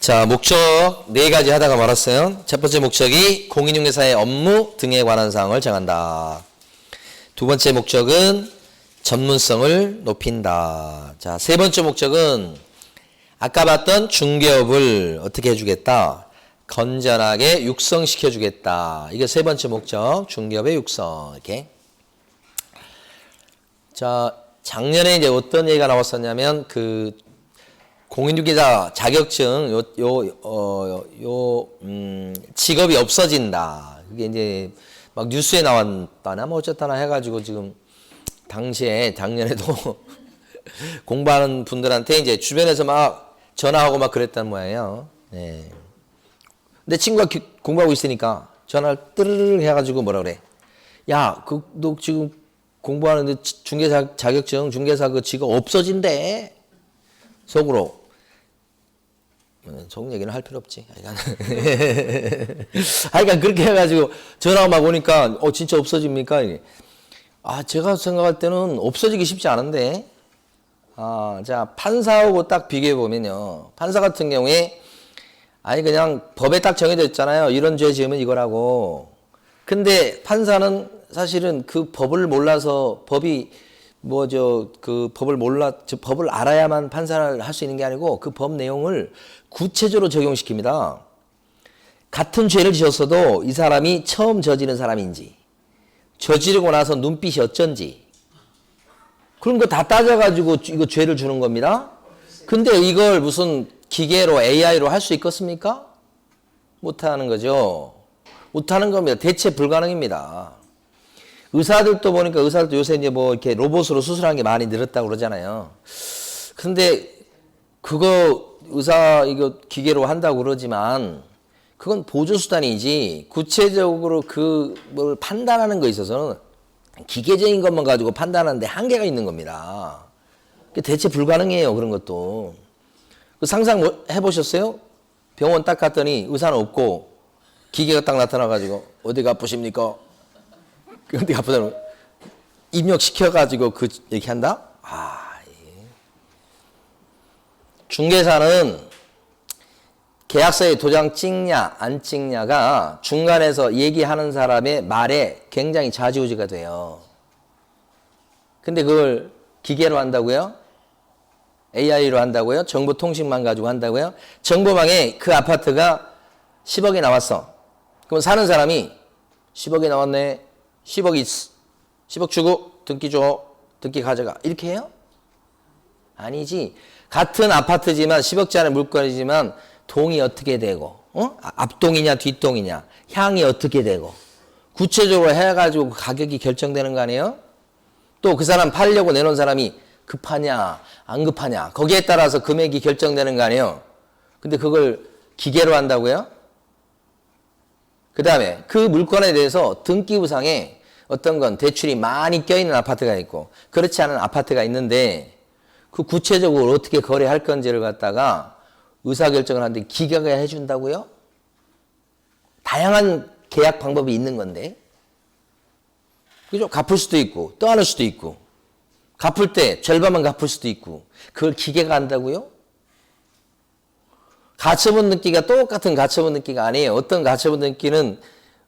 자, 목적 네 가지 하다가 말았어요. 첫 번째 목적이 공인중개사의 업무 등에 관한 사항을 정한다. 두 번째 목적은 전문성을 높인다. 자, 세 번째 목적은 아까 봤던 중개업을 어떻게 해주겠다? 건전하게 육성시켜주겠다. 이게 세 번째 목적, 중개업의 육성. 이렇게. 자, 작년에 이제 어떤 얘기가 나왔었냐면 공인중개사 자격증 직업이 없어진다. 그게 이제 막 뉴스에 나왔다나 뭐 어쨌다나 해가지고 지금 당시에 작년에도 공부하는 분들한테 이제 주변에서 막 전화하고 막 그랬단 모양이에요. 네. 근데 친구가 공부하고 있으니까 전화를 뜨르르 해가지고 뭐라 그래? 야, 너 지금 공부하는데 중개사 자격증, 중개사 그 직업 없어진대. 속으로. 속 얘기는 할 필요 없지. 하여간 그렇게 해가지고 전화가 막 오니까 진짜 없어집니까? 제가 생각할 때는 없어지기 쉽지 않은데. 자, 판사하고 딱 비교해 보면요. 판사 같은 경우에 그냥 법에 딱 정해져 있잖아요. 이런 죄 지으면 이거라고. 근데 판사는 사실은 그 법을 몰라서 법을 알아야만 판사를 할 수 있는 게 아니고 그 법 내용을 구체적으로 적용시킵니다. 같은 죄를 지었어도 이 사람이 처음 저지른 사람인지, 저지르고 나서 눈빛이 어쩐지, 그런 거 다 따져가지고 이거 죄를 주는 겁니다. 근데 이걸 무슨 기계로 AI로 할 수 있겠습니까? 못하는 거죠. 못하는 겁니다. 대체 불가능입니다. 의사들도 보니까 의사들도 요새 이제 뭐 이렇게 로봇으로 수술하는 게 많이 늘었다고 그러잖아요. 근데 이거 기계로 한다고 그러지만 그건 보조수단이지 구체적으로 뭘 판단하는 거에 있어서는 기계적인 것만 가지고 판단하는데 한계가 있는 겁니다. 대체 불가능해요. 그런 것도. 상상 해보셨어요? 병원 딱 갔더니 의사는 없고 기계가 딱 나타나가지고 어디가 아프십니까? 어디가 아프다고 입력시켜가지고 이렇게 한다? 중개사는 계약서에 도장 찍냐 안 찍냐가 중간에서 얘기하는 사람의 말에 굉장히 좌지우지가 돼요. 근데 그걸 기계로 한다고요? AI로 한다고요? 정보통신망 가지고 한다고요? 정보망에 그 아파트가 10억이 나왔어. 그럼 사는 사람이 10억이 나왔네. 10억 있어. 10억 주고 등기 줘. 등기 가져가. 이렇게 해요? 아니지. 같은 아파트지만 10억짜리 물건이지만 동이 어떻게 되고 앞동이냐 뒷동이냐 향이 어떻게 되고 구체적으로 해가지고 가격이 결정되는 거 아니에요? 또 그 사람 팔려고 내놓은 사람이 급하냐 안 급하냐 거기에 따라서 금액이 결정되는 거 아니에요? 근데 그걸 기계로 한다고요? 그 다음에 그 물건에 대해서 등기부상에 어떤 건 대출이 많이 껴있는 아파트가 있고 그렇지 않은 아파트가 있는데 그 구체적으로 어떻게 거래할 건지를 갖다가 의사결정을 하는데 기계가 해준다고요? 다양한 계약 방법이 있는 건데 그죠? 갚을 수도 있고 떠안을 수도 있고 갚을 때 절반만 갚을 수도 있고 그걸 기계가 한다고요? 가처분 등기가 똑같은 가처분 등기가 아니에요. 어떤 가처분 등기는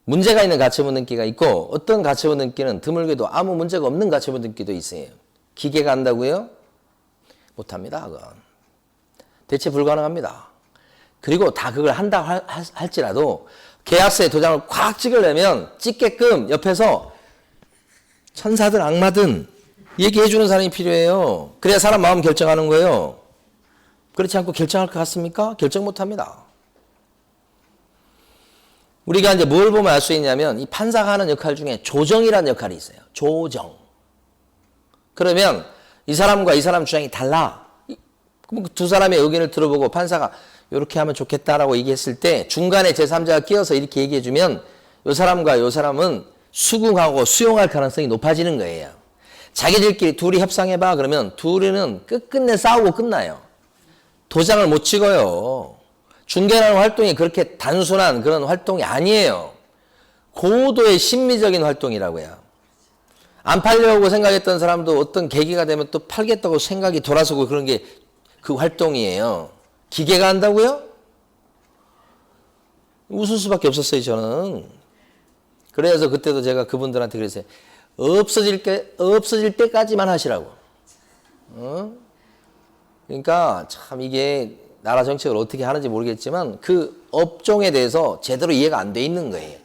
문제가 있는 가처분 등기가 있고 어떤 가처분 등기는 드물게도 아무 문제가 없는 가처분 등기도 있어요. 기계가 한다고요? 못합니다. 그건. 대체 불가능합니다. 그리고 다 그걸 한다 할지라도 계약서에 도장을 꽉 찍으려면 찍게끔 옆에서 천사든 악마든 얘기해 주는 사람이 필요해요. 그래야 사람 마음 결정하는 거예요. 그렇지 않고 결정할 것 같습니까? 결정 못합니다. 우리가 이제 뭘 보면 알 수 있냐면 이 판사가 하는 역할 중에 조정이라는 역할이 있어요. 조정. 그러면 이 사람과 이 사람 주장이 달라. 그럼 두 사람의 의견을 들어보고 판사가 이렇게 하면 좋겠다라고 얘기했을 때 중간에 제3자가 끼어서 이렇게 얘기해주면 이 사람과 이 사람은 수긍하고 수용할 가능성이 높아지는 거예요. 자기들끼리 둘이 협상해봐 그러면 둘이는 끝끝내 싸우고 끝나요. 도장을 못 찍어요. 중개라는 활동이 그렇게 단순한 그런 활동이 아니에요. 고도의 심미적인 활동이라고요. 안 팔려고 생각했던 사람도 어떤 계기가 되면 또 팔겠다고 생각이 돌아서고 그런 게 그 활동이에요. 기계가 한다고요? 웃을 수밖에 없었어요, 저는. 그래서 그때도 제가 그분들한테 그랬어요. 없어질 때까지만 하시라고. 어? 그러니까 참 이게 나라 정책을 어떻게 하는지 모르겠지만 그 업종에 대해서 제대로 이해가 안 돼 있는 거예요.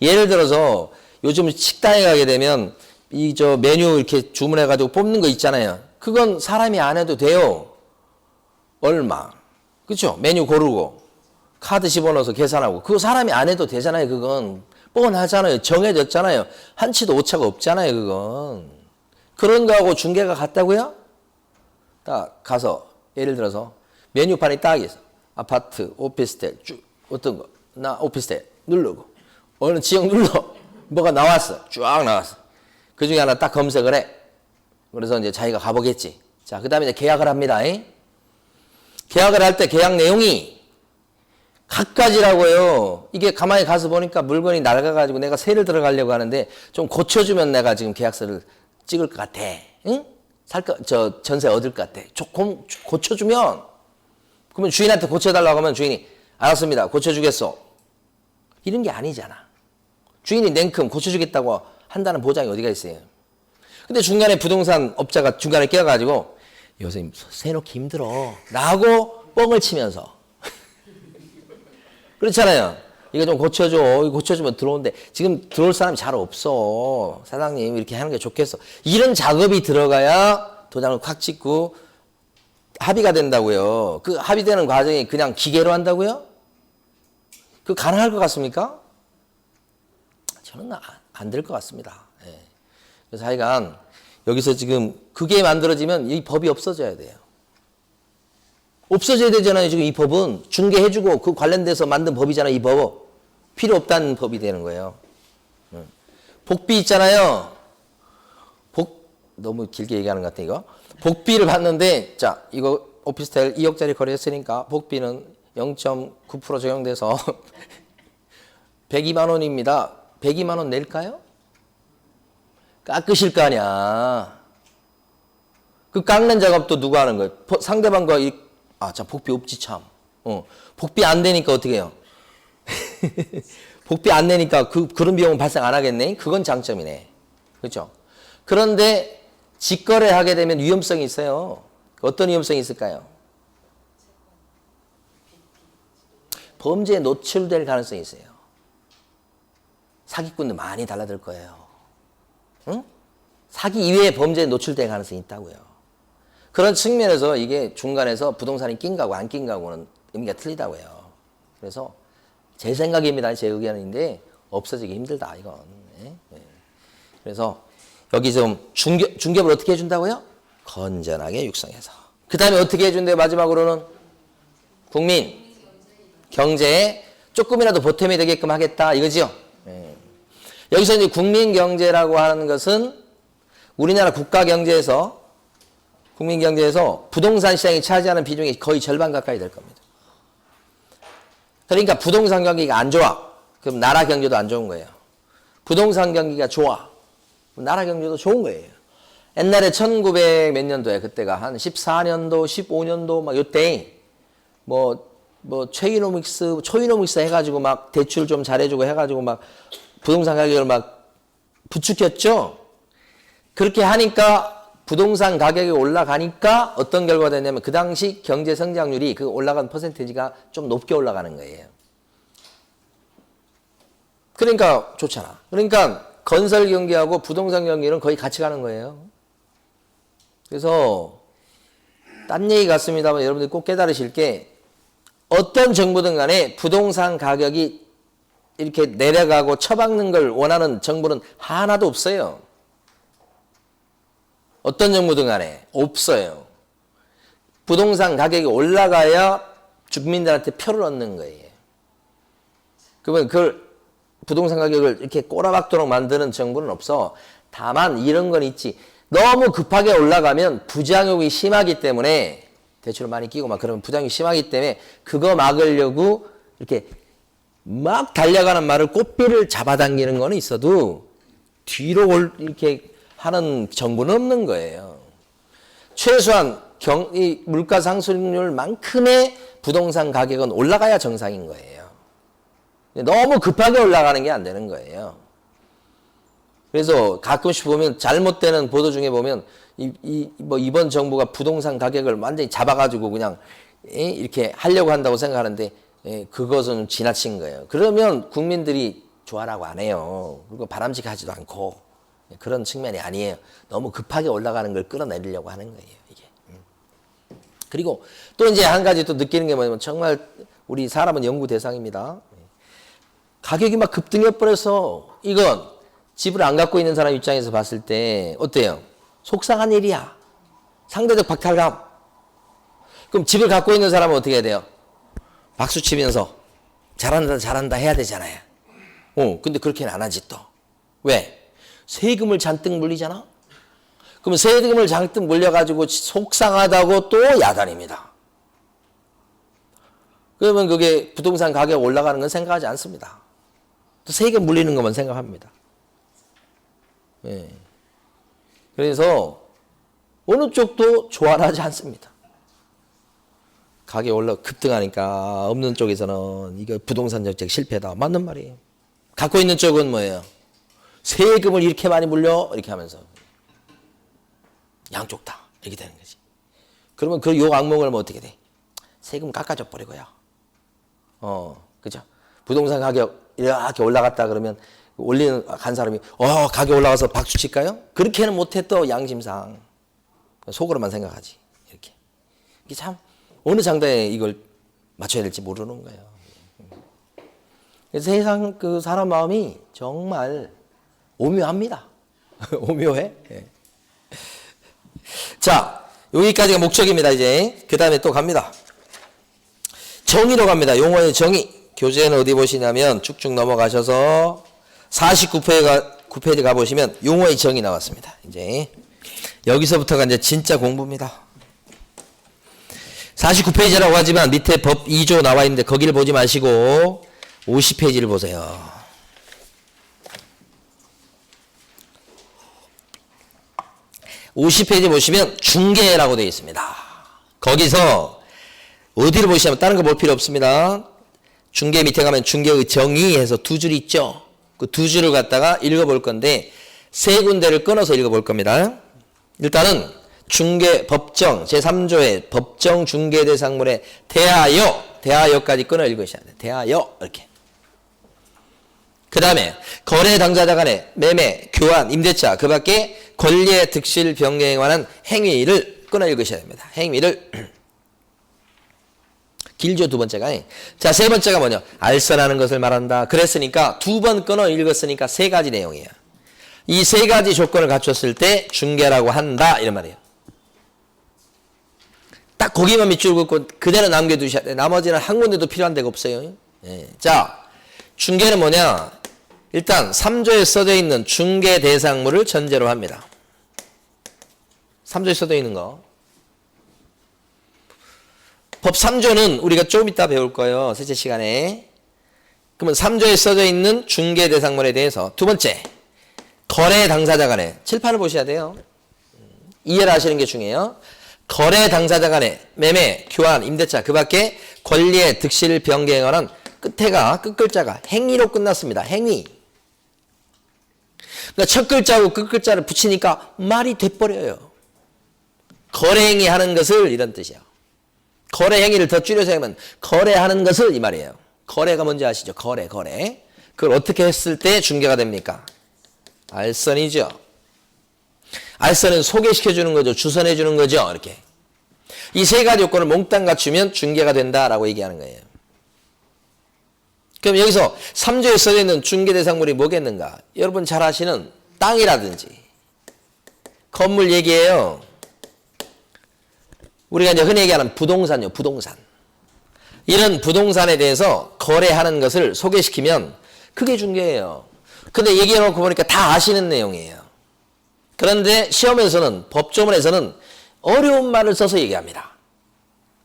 예를 들어서 요즘 식당에 가게 되면 이 메뉴 이렇게 주문해가지고 뽑는 거 있잖아요. 그건 사람이 안 해도 돼요. 얼마. 그렇죠? 메뉴 고르고 카드 집어넣어서 계산하고 그거 사람이 안 해도 되잖아요. 그건 뻔하잖아요. 정해졌잖아요. 한치도 오차가 없잖아요. 그건. 그런 거하고 중개가 같다고요? 딱 가서 예를 들어서 메뉴판이 딱 있어. 아파트, 오피스텔 쭉 어떤 거. 나 오피스텔 누르고 어느 지역 눌러. 뭐가 나왔어. 쫙 나왔어. 그 중에 하나 딱 검색을 해. 그래서 이제 자기가 가보겠지. 자, 그 다음에 이제 계약을 합니다. 계약을 할 때 계약 내용이 갖가지라고요. 이게 가만히 가서 보니까 물건이 낡아가지고 내가 세를 들어가려고 하는데 좀 고쳐주면 내가 지금 계약서를 찍을 것 같아. 응? 전세 얻을 것 같아. 조금 고쳐주면. 그러면 주인한테 고쳐달라고 하면 주인이 알았습니다. 고쳐주겠어. 이런 게 아니잖아. 주인이 냉큼 고쳐주겠다고 한다는 보장이 어디가 있어요. 근데 중간에 부동산 업자가 중간에 끼어가지고 요새 세놓기 힘들어. 라고 뻥을 치면서. 그렇잖아요. 이거 좀 고쳐줘. 이거 고쳐주면 들어오는데 지금 들어올 사람이 잘 없어. 사장님 이렇게 하는 게 좋겠어. 이런 작업이 들어가야 도장을 콱 찍고 합의가 된다고요. 그 합의되는 과정이 그냥 기계로 한다고요? 그 가능할 것 같습니까? 저는 안 될 것 같습니다. 예. 그래서 하여간 여기서 지금 그게 만들어지면 이 법이 없어져야 돼요. 없어져야 되잖아요. 지금 이 법은 중개해주고 그 관련돼서 만든 법이잖아요. 이 법. 필요 없다는 법이 되는 거예요. 복비 있잖아요. 너무 길게 얘기하는 것 같아 이거. 복비를 받는데 자 이거 오피스텔 2억짜리 거래했으니까 복비는 0.9% 적용돼서 102만 원입니다. 102만 원 낼까요? 깎으실 거 아니야. 그 깎는 작업도 누가 하는 거예요? 상대방과 참 복비 없지 참. 복비 안 되니까 어떻게 해요? 복비 안 내니까 그런 비용은 발생 안 하겠네. 그건 장점이네. 그렇죠? 그런데 직거래 하게 되면 위험성이 있어요. 어떤 위험성이 있을까요? 범죄에 노출될 가능성이 있어요. 사기꾼도 많이 달라들 거예요. 응? 사기 이외의 범죄에 노출될 가능성이 있다고요. 그런 측면에서 이게 중간에서 부동산이 낀 거하고 안 낀 거하고는 의미가 틀리다고요. 그래서 제 생각입니다. 제 의견인데 없어지기 힘들다 이건. 네? 네. 그래서 여기 좀 중개업을 어떻게 해준다고요? 건전하게 육성해서. 그 다음에 어떻게 해준대요? 마지막으로는 국민 경제에 조금이라도 보탬이 되게끔 하겠다 이거지요. 네. 여기서 이제 국민 경제라고 하는 것은 우리나라 국가 경제에서 국민 경제에서 부동산 시장이 차지하는 비중이 거의 절반 가까이 될 겁니다. 그러니까 부동산 경기가 안 좋아. 그럼 나라 경제도 안 좋은 거예요. 부동산 경기가 좋아. 나라 경제도 좋은 거예요. 옛날에 1900 몇 년도에 그때가 한 14년도, 15년도 막 요때 초이노믹스 해가지고 막 대출 좀 잘해주고 해가지고 막 부동산 가격을 막 부추겼죠. 그렇게 하니까 부동산 가격이 올라가니까 어떤 결과가 되냐면 그 당시 경제 성장률이 그 올라간 퍼센테이지가 좀 높게 올라가는 거예요. 그러니까 좋잖아. 그러니까 건설 경기하고 부동산 경기는 거의 같이 가는 거예요. 그래서 딴 얘기 같습니다만 여러분들이 꼭 깨달으실 게 어떤 정부든 간에 부동산 가격이 이렇게 내려가고 처박는 걸 원하는 정부는 하나도 없어요. 어떤 정부든 간에 없어요. 부동산 가격이 올라가야 주민들한테 표를 얻는 거예요. 그러면 그걸 부동산 가격을 이렇게 꼬라박도록 만드는 정부는 없어. 다만 이런 건 있지. 너무 급하게 올라가면 부작용이 심하기 때문에 대출을 많이 끼고 막 그러면 부작용이 심하기 때문에 그거 막으려고 이렇게 막 달려가는 말을 꽃비를 잡아당기는 거는 있어도 뒤로 이렇게 하는 정부는 없는 거예요. 최소한 이 물가 상승률만큼의 부동산 가격은 올라가야 정상인 거예요. 너무 급하게 올라가는 게 안 되는 거예요. 그래서 가끔씩 보면 잘못되는 보도 중에 보면 뭐 이번 정부가 부동산 가격을 완전히 잡아가지고 그냥 이렇게 하려고 한다고 생각하는데 그것은 지나친 거예요. 그러면 국민들이 좋아라고 안 해요. 그리고 바람직하지도 않고 그런 측면이 아니에요. 너무 급하게 올라가는 걸 끌어내리려고 하는 거예요, 이게. 그리고 또 이제 한 가지 또 느끼는 게 뭐냐면 정말 우리 사람은 연구 대상입니다. 가격이 막 급등해 버려서 이건 집을 안 갖고 있는 사람 입장에서 봤을 때 어때요? 속상한 일이야. 상대적 박탈감. 그럼 집을 갖고 있는 사람은 어떻게 해야 돼요? 박수 치면서 잘한다 잘한다 해야 되잖아요. 근데 그렇게는 안 하지 또. 왜? 세금을 잔뜩 물리잖아? 그러면 세금을 잔뜩 물려가지고 속상하다고 또 야단입니다. 그러면 그게 부동산 가격 올라가는 건 생각하지 않습니다. 또 세금 물리는 것만 생각합니다. 예. 그래서 어느 쪽도 좋아하지 않습니다. 가격 급등하니까 없는 쪽에서는 이거 부동산 정책 실패다. 맞는 말이에요. 갖고 있는 쪽은 뭐예요? 세금을 이렇게 많이 물려? 이렇게 하면서 양쪽 다 이렇게 되는 거지. 그러면 그 욕 악몽을 뭐 어떻게 돼? 세금 깎아줘 버리고요. 그죠? 부동산 가격 이렇게 올라갔다 그러면 간 사람이 가격 올라가서 박수 칠까요? 그렇게는 못해 또 양심상 속으로만 생각하지. 이렇게. 이게 참 어느 장단에 이걸 맞춰야 될지 모르는 거예요. 세상 그 사람 마음이 정말 오묘합니다. 오묘해. 예. 자, 여기까지가 목적입니다. 이제 그 다음에 또 갑니다. 정의로 갑니다. 용어의 정의. 교재는 어디 보시냐면 쭉쭉 넘어가셔서 49페이지 가보시면 용어의 정의 나왔습니다. 이제 여기서부터가 이제 진짜 공부입니다. 49페이지라고 하지만 밑에 법 2조 나와 있는데 거기를 보지 마시고 50페이지를 보세요. (50페이지) 보시면 중개라고 되어 있습니다. 거기서 어디를 보시냐면 다른 거 볼 필요 없습니다. 중개 밑에 가면 중개의 정의해서 두 줄 있죠. 그 두 줄을 갖다가 읽어볼 건데 세 군데를 끊어서 읽어볼 겁니다. 일단은 중개 법정 제3조의 법정 중개 대상물에 대하여까지 끊어 읽으셔야 돼요. 대하여 이렇게. 그 다음에 거래 당사자 간의 매매, 교환, 임대차 그 밖에 권리의 득실 변경에 관한 행위를 끊어 읽으셔야 됩니다. 행위를 길죠. 두 번째가. 자, 세 번째가 뭐냐? 알선하는 것을 말한다. 그랬으니까 두 번 끊어 읽었으니까 세 가지 내용이에요. 이 세 가지 조건을 갖췄을 때 중개라고 한다 이런 말이에요. 딱 거기만 밑줄 긋고 그대로 남겨두셔야 돼요. 나머지는 한 군데도 필요한 데가 없어요. 예. 자, 중개는 뭐냐? 일단 3조에 써져 있는 중개 대상물을 전제로 합니다. 3조에 써져 있는 거. 법 3조는 우리가 좀 이따 배울 거예요. 셋째 시간에. 그러면 3조에 써져 있는 중개 대상물에 대해서 두 번째, 거래 당사자 간의 칠판을 보셔야 돼요. 이해를 하시는 게 중요해요. 거래 당사자 간의 매매, 교환, 임대차 그 밖에 권리의 득실 변경에 관한 끝 글자가 행위로 끝났습니다. 행위. 그러니까 첫 글자하고 끝 글자를 붙이니까 말이 돼버려요. 거래행위 하는 것을 이런 뜻이야. 거래행위를 더 줄여서 하면 거래하는 것을 이 말이에요. 거래가 뭔지 아시죠? 거래. 그걸 어떻게 했을 때 중개가 됩니까? 알선이죠. 알선은 소개시켜주는 거죠. 주선해주는 거죠. 이렇게. 이 세 가지 요건을 몽땅 갖추면 중개가 된다라고 얘기하는 거예요. 그럼 여기서 3조에 써져 있는 중개 대상물이 뭐겠는가? 여러분 잘 아시는 땅이라든지 건물 얘기예요. 우리가 이제 흔히 얘기하는 부동산요, 부동산. 이런 부동산에 대해서 거래하는 것을 소개시키면 그게 중개예요. 근데 얘기해놓고 보니까 다 아시는 내용이에요. 그런데 시험에서는, 법조문에서는 어려운 말을 써서 얘기합니다.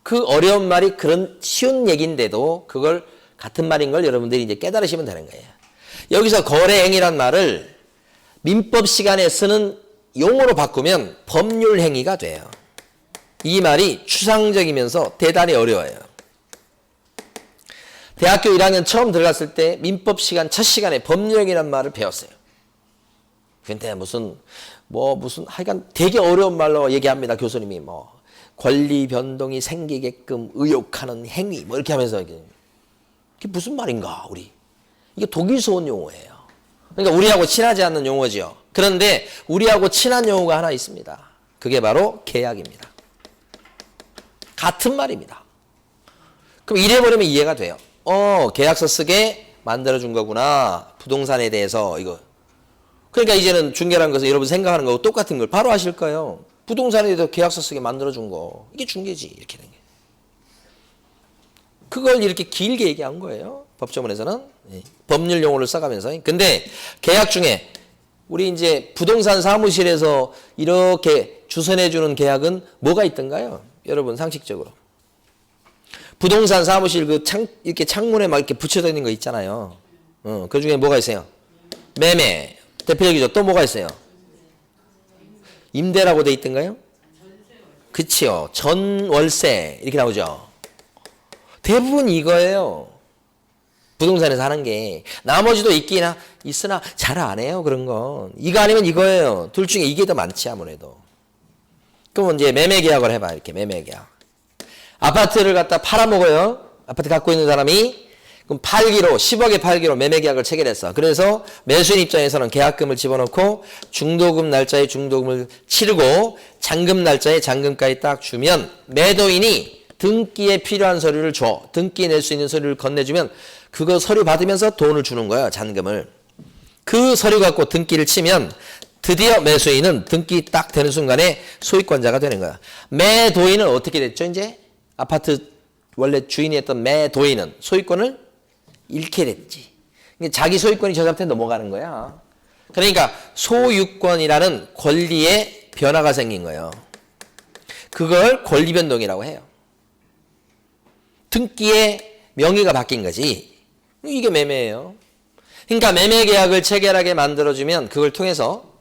그 어려운 말이 그런 쉬운 얘기인데도 그걸 같은 말인 걸 여러분들이 이제 깨달으시면 되는 거예요. 여기서 거래행위란 말을 민법 시간에 쓰는 용어로 바꾸면 법률행위가 돼요. 이 말이 추상적이면서 대단히 어려워요. 대학교 1학년 처음 들어갔을 때 민법 시간 첫 시간에 법령이란 말을 배웠어요. 근데 무슨 하여간 되게 어려운 말로 얘기합니다. 교수님이 권리 변동이 생기게끔 의욕하는 행위 이렇게 하면서 이게 무슨 말인가 이게 독일서 온 용어예요. 그러니까 우리하고 친하지 않는 용어죠. 그런데 우리하고 친한 용어가 하나 있습니다. 그게 바로 계약입니다. 같은 말입니다. 그럼 이래버리면 이해가 돼요. 계약서 쓰게 만들어준 거구나. 부동산에 대해서 이거. 그러니까 이제는 중개라는 것은 여러분 생각하는 거하고 똑같은 걸 바로 아실 거예요. 부동산에 대해서 계약서 쓰게 만들어준 거. 이게 중개지. 이렇게 된 게. 그걸 이렇게 길게 얘기한 거예요. 법조문에서는. 법률 용어를 써가면서. 근데 계약 중에 우리 이제 부동산 사무실에서 이렇게 주선해주는 계약은 뭐가 있던가요? 여러분 상식적으로. 부동산 사무실 이렇게 창문에 막 이렇게 붙여져 있는 거 있잖아요. 그 중에 뭐가 있어요? 매매. 대표적이죠. 또 뭐가 있어요? 임대라고 돼 있던가요? 그치요. 전월세. 이렇게 나오죠. 대부분 이거예요. 부동산에서 하는 게. 나머지도 있으나 잘 안 해요. 그런 건. 이거 아니면 이거예요. 둘 중에 이게 더 많지 아무래도. 그럼 이제 매매 계약을 해봐. 이렇게 매매 계약. 아파트를 갖다 팔아먹어요. 아파트 갖고 있는 사람이. 그럼 10억에 팔기로 매매 계약을 체결했어. 그래서 매수인 입장에서는 계약금을 집어넣고 중도금 날짜에 중도금을 치르고 잔금 날짜에 잔금까지 딱 주면 매도인이 등기에 필요한 서류를 줘. 등기에 낼 수 있는 서류를 건네주면 그거 서류 받으면서 돈을 주는 거야. 잔금을. 그 서류 갖고 등기를 치면 드디어 매수인은 등기 딱 되는 순간에 소유권자가 되는 거야. 매도인은 어떻게 됐죠? 이제 아파트 원래 주인이 했던 매도인은 소유권을 잃게 됐지. 자기 소유권이 저 사람한테 넘어가는 거야. 그러니까 소유권이라는 권리에 변화가 생긴 거예요. 그걸 권리변동이라고 해요. 등기의 명의가 바뀐 거지. 이게 매매예요. 그러니까 매매 계약을 체결하게 만들어주면 그걸 통해서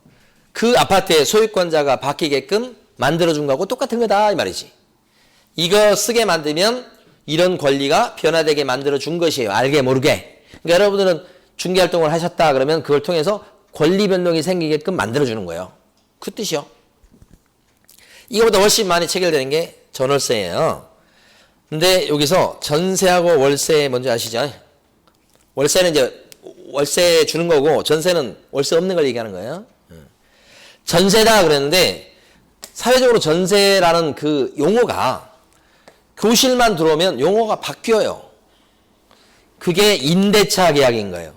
그 아파트의 소유권자가 바뀌게끔 만들어준 거하고 똑같은 거다 이 말이지. 이거 쓰게 만들면 이런 권리가 변화되게 만들어준 것이에요. 알게 모르게. 그러니까 여러분들은 중개활동을 하셨다 그러면 그걸 통해서 권리 변동이 생기게끔 만들어주는 거예요. 그 뜻이요. 이거보다 훨씬 많이 체결되는 게 전월세예요. 근데 여기서 전세하고 월세 뭔지 아시죠? 월세는 이제 월세 주는 거고 전세는 월세 없는 걸 얘기하는 거예요. 전세다 그랬는데 사회적으로 전세라는 그 용어가 교실만 들어오면 용어가 바뀌어요. 그게 임대차 계약인 거예요.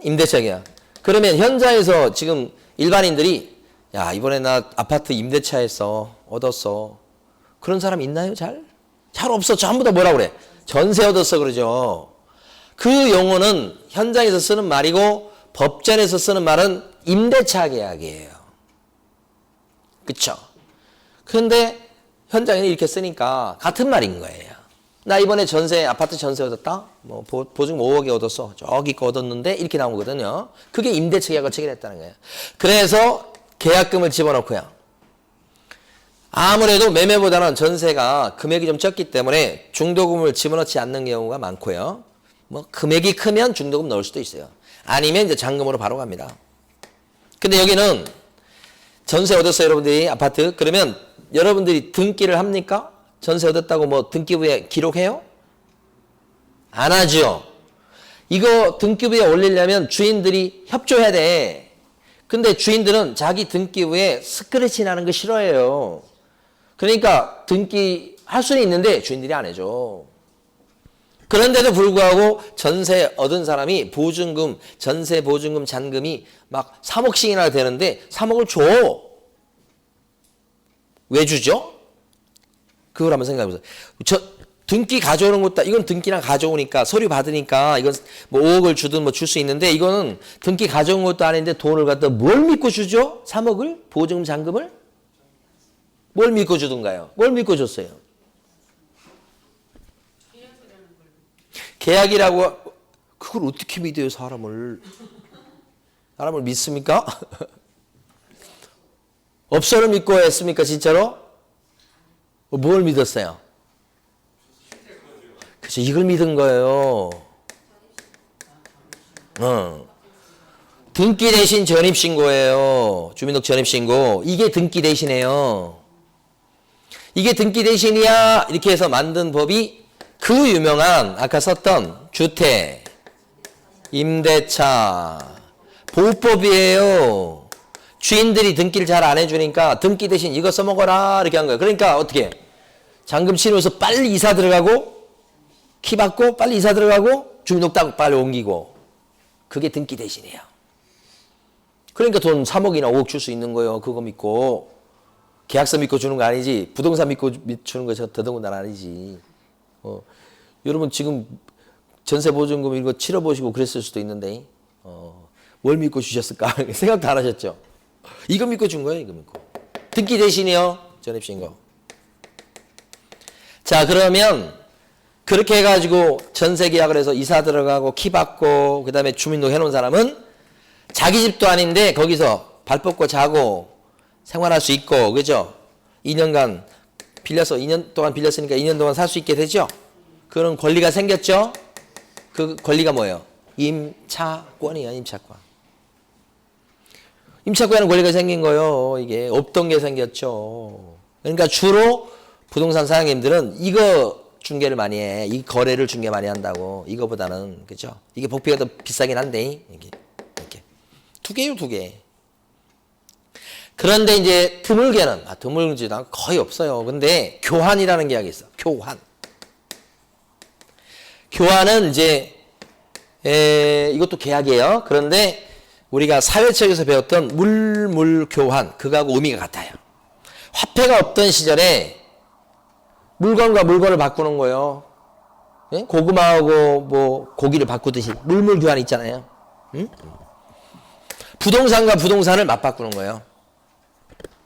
임대차 계약. 그러면 현장에서 지금 일반인들이 야 이번에 나 아파트 임대차에서 얻었어. 그런 사람 있나요? 잘 없어. 전부 다 뭐라 그래? 전세 얻었어 그러죠. 그 용어는 현장에서 쓰는 말이고 법전에서 쓰는 말은 임대차 계약이에요. 그쵸? 그런데 현장에는 이렇게 쓰니까 같은 말인 거예요. 나 이번에 아파트 전세 얻었다? 보증 5억에 얻었어. 저기 거 얻었는데 이렇게 나온 거거든요. 그게 임대차 계약을 체결했다는 거예요. 그래서 계약금을 집어넣고요. 아무래도 매매보다는 전세가 금액이 좀 적기 때문에 중도금을 집어넣지 않는 경우가 많고요. 금액이 크면 중도금 넣을 수도 있어요. 아니면 이제 잔금으로 바로 갑니다. 근데 여기는 전세 얻었어요, 여러분들이 아파트. 그러면 여러분들이 등기를 합니까? 전세 얻었다고 등기부에 기록해요? 안 하죠. 이거 등기부에 올리려면 주인들이 협조해야 돼. 근데 주인들은 자기 등기부에 스크래치 나는 거 싫어해요. 그러니까 등기 할 수는 있는데 주인들이 안 해줘. 그런데도 불구하고 전세 얻은 사람이 보증금, 전세 보증금 잔금이 막 3억씩이나 되는데 3억을 줘. 왜 주죠? 그걸 한번 생각해 보세요. 등기 가져오는 것도 이건 등기랑 가져오니까 서류 받으니까 이건 5억을 주든 줄 수 있는데 이거는 등기 가져온 것도 아닌데 돈을 갖다 뭘 믿고 주죠? 3억을? 보증금 잔금을? 뭘 믿고 주던가요? 뭘 믿고 줬어요? 계약이라고. 그걸 어떻게 믿어요? 사람을 믿습니까? 업소를 믿고 했습니까? 진짜로? 뭘 믿었어요? 그 그렇죠. 이걸 믿은 거예요. 등기 대신 전입신고예요. 주민등록 전입신고. 이게 등기 대신이에요. 이게 등기 대신이야. 이렇게 해서 만든 법이 그 유명한 아까 썼던 주택, 임대차, 보호법이에요. 주인들이 등기를 잘 안 해주니까 등기 대신 이거 써먹어라 이렇게 한 거예요. 그러니까 어떻게 잔금 치르면서 빨리 이사 들어가고 키 받고 빨리 이사 들어가고 주민등록 딱 빨리 옮기고 그게 등기 대신이에요. 그러니까 돈 3억이나 5억 줄 수 있는 거예요. 그거 믿고 계약서 믿고 주는 거 아니지. 부동산 믿고 주는 거 저 더더군다나 아니지. 여러분 지금 전세보증금 이거 치러보시고 그랬을 수도 있는데 뭘 믿고 주셨을까 생각도 안 하셨죠. 이거 믿고 준 거예요. 이거 믿고. 등기 대신이요. 전입신고. 자 그러면 그렇게 해가지고 전세 계약을 해서 이사 들어가고 키 받고 그 다음에 주민등록 해놓은 사람은 자기 집도 아닌데 거기서 발 뻗고 자고 생활할 수 있고 그죠? 2년간 빌려서 2년 동안 빌렸으니까 2년 동안 살 수 있게 되죠? 그런 권리가 생겼죠? 그 권리가 뭐예요? 임차권이에요. 임차권. 임차권에는 권리가 생긴 거예요. 이게 없던 게 생겼죠. 그러니까 주로 부동산 사장님들은 이거 중개를 많이 해. 이 거래를 중개 많이 한다고. 이거보다는 그죠? 이게 복비가 더 비싸긴 한데 이게 이렇게 두 개요, 두 개. 그런데 이제 드물게는 드물지도 거의 없어요. 근데 교환이라는 계약이 있어. 교환. 교환은 이제 이것도 계약이에요. 그런데 우리가 사회책에서 배웠던 물물 교환 그거하고 의미가 같아요. 화폐가 없던 시절에 물건과 물건을 바꾸는 거예요. 예? 고구마하고 뭐 고기를 바꾸듯이 물물 교환 있잖아요. 응? 부동산과 부동산을 맞바꾸는 거예요.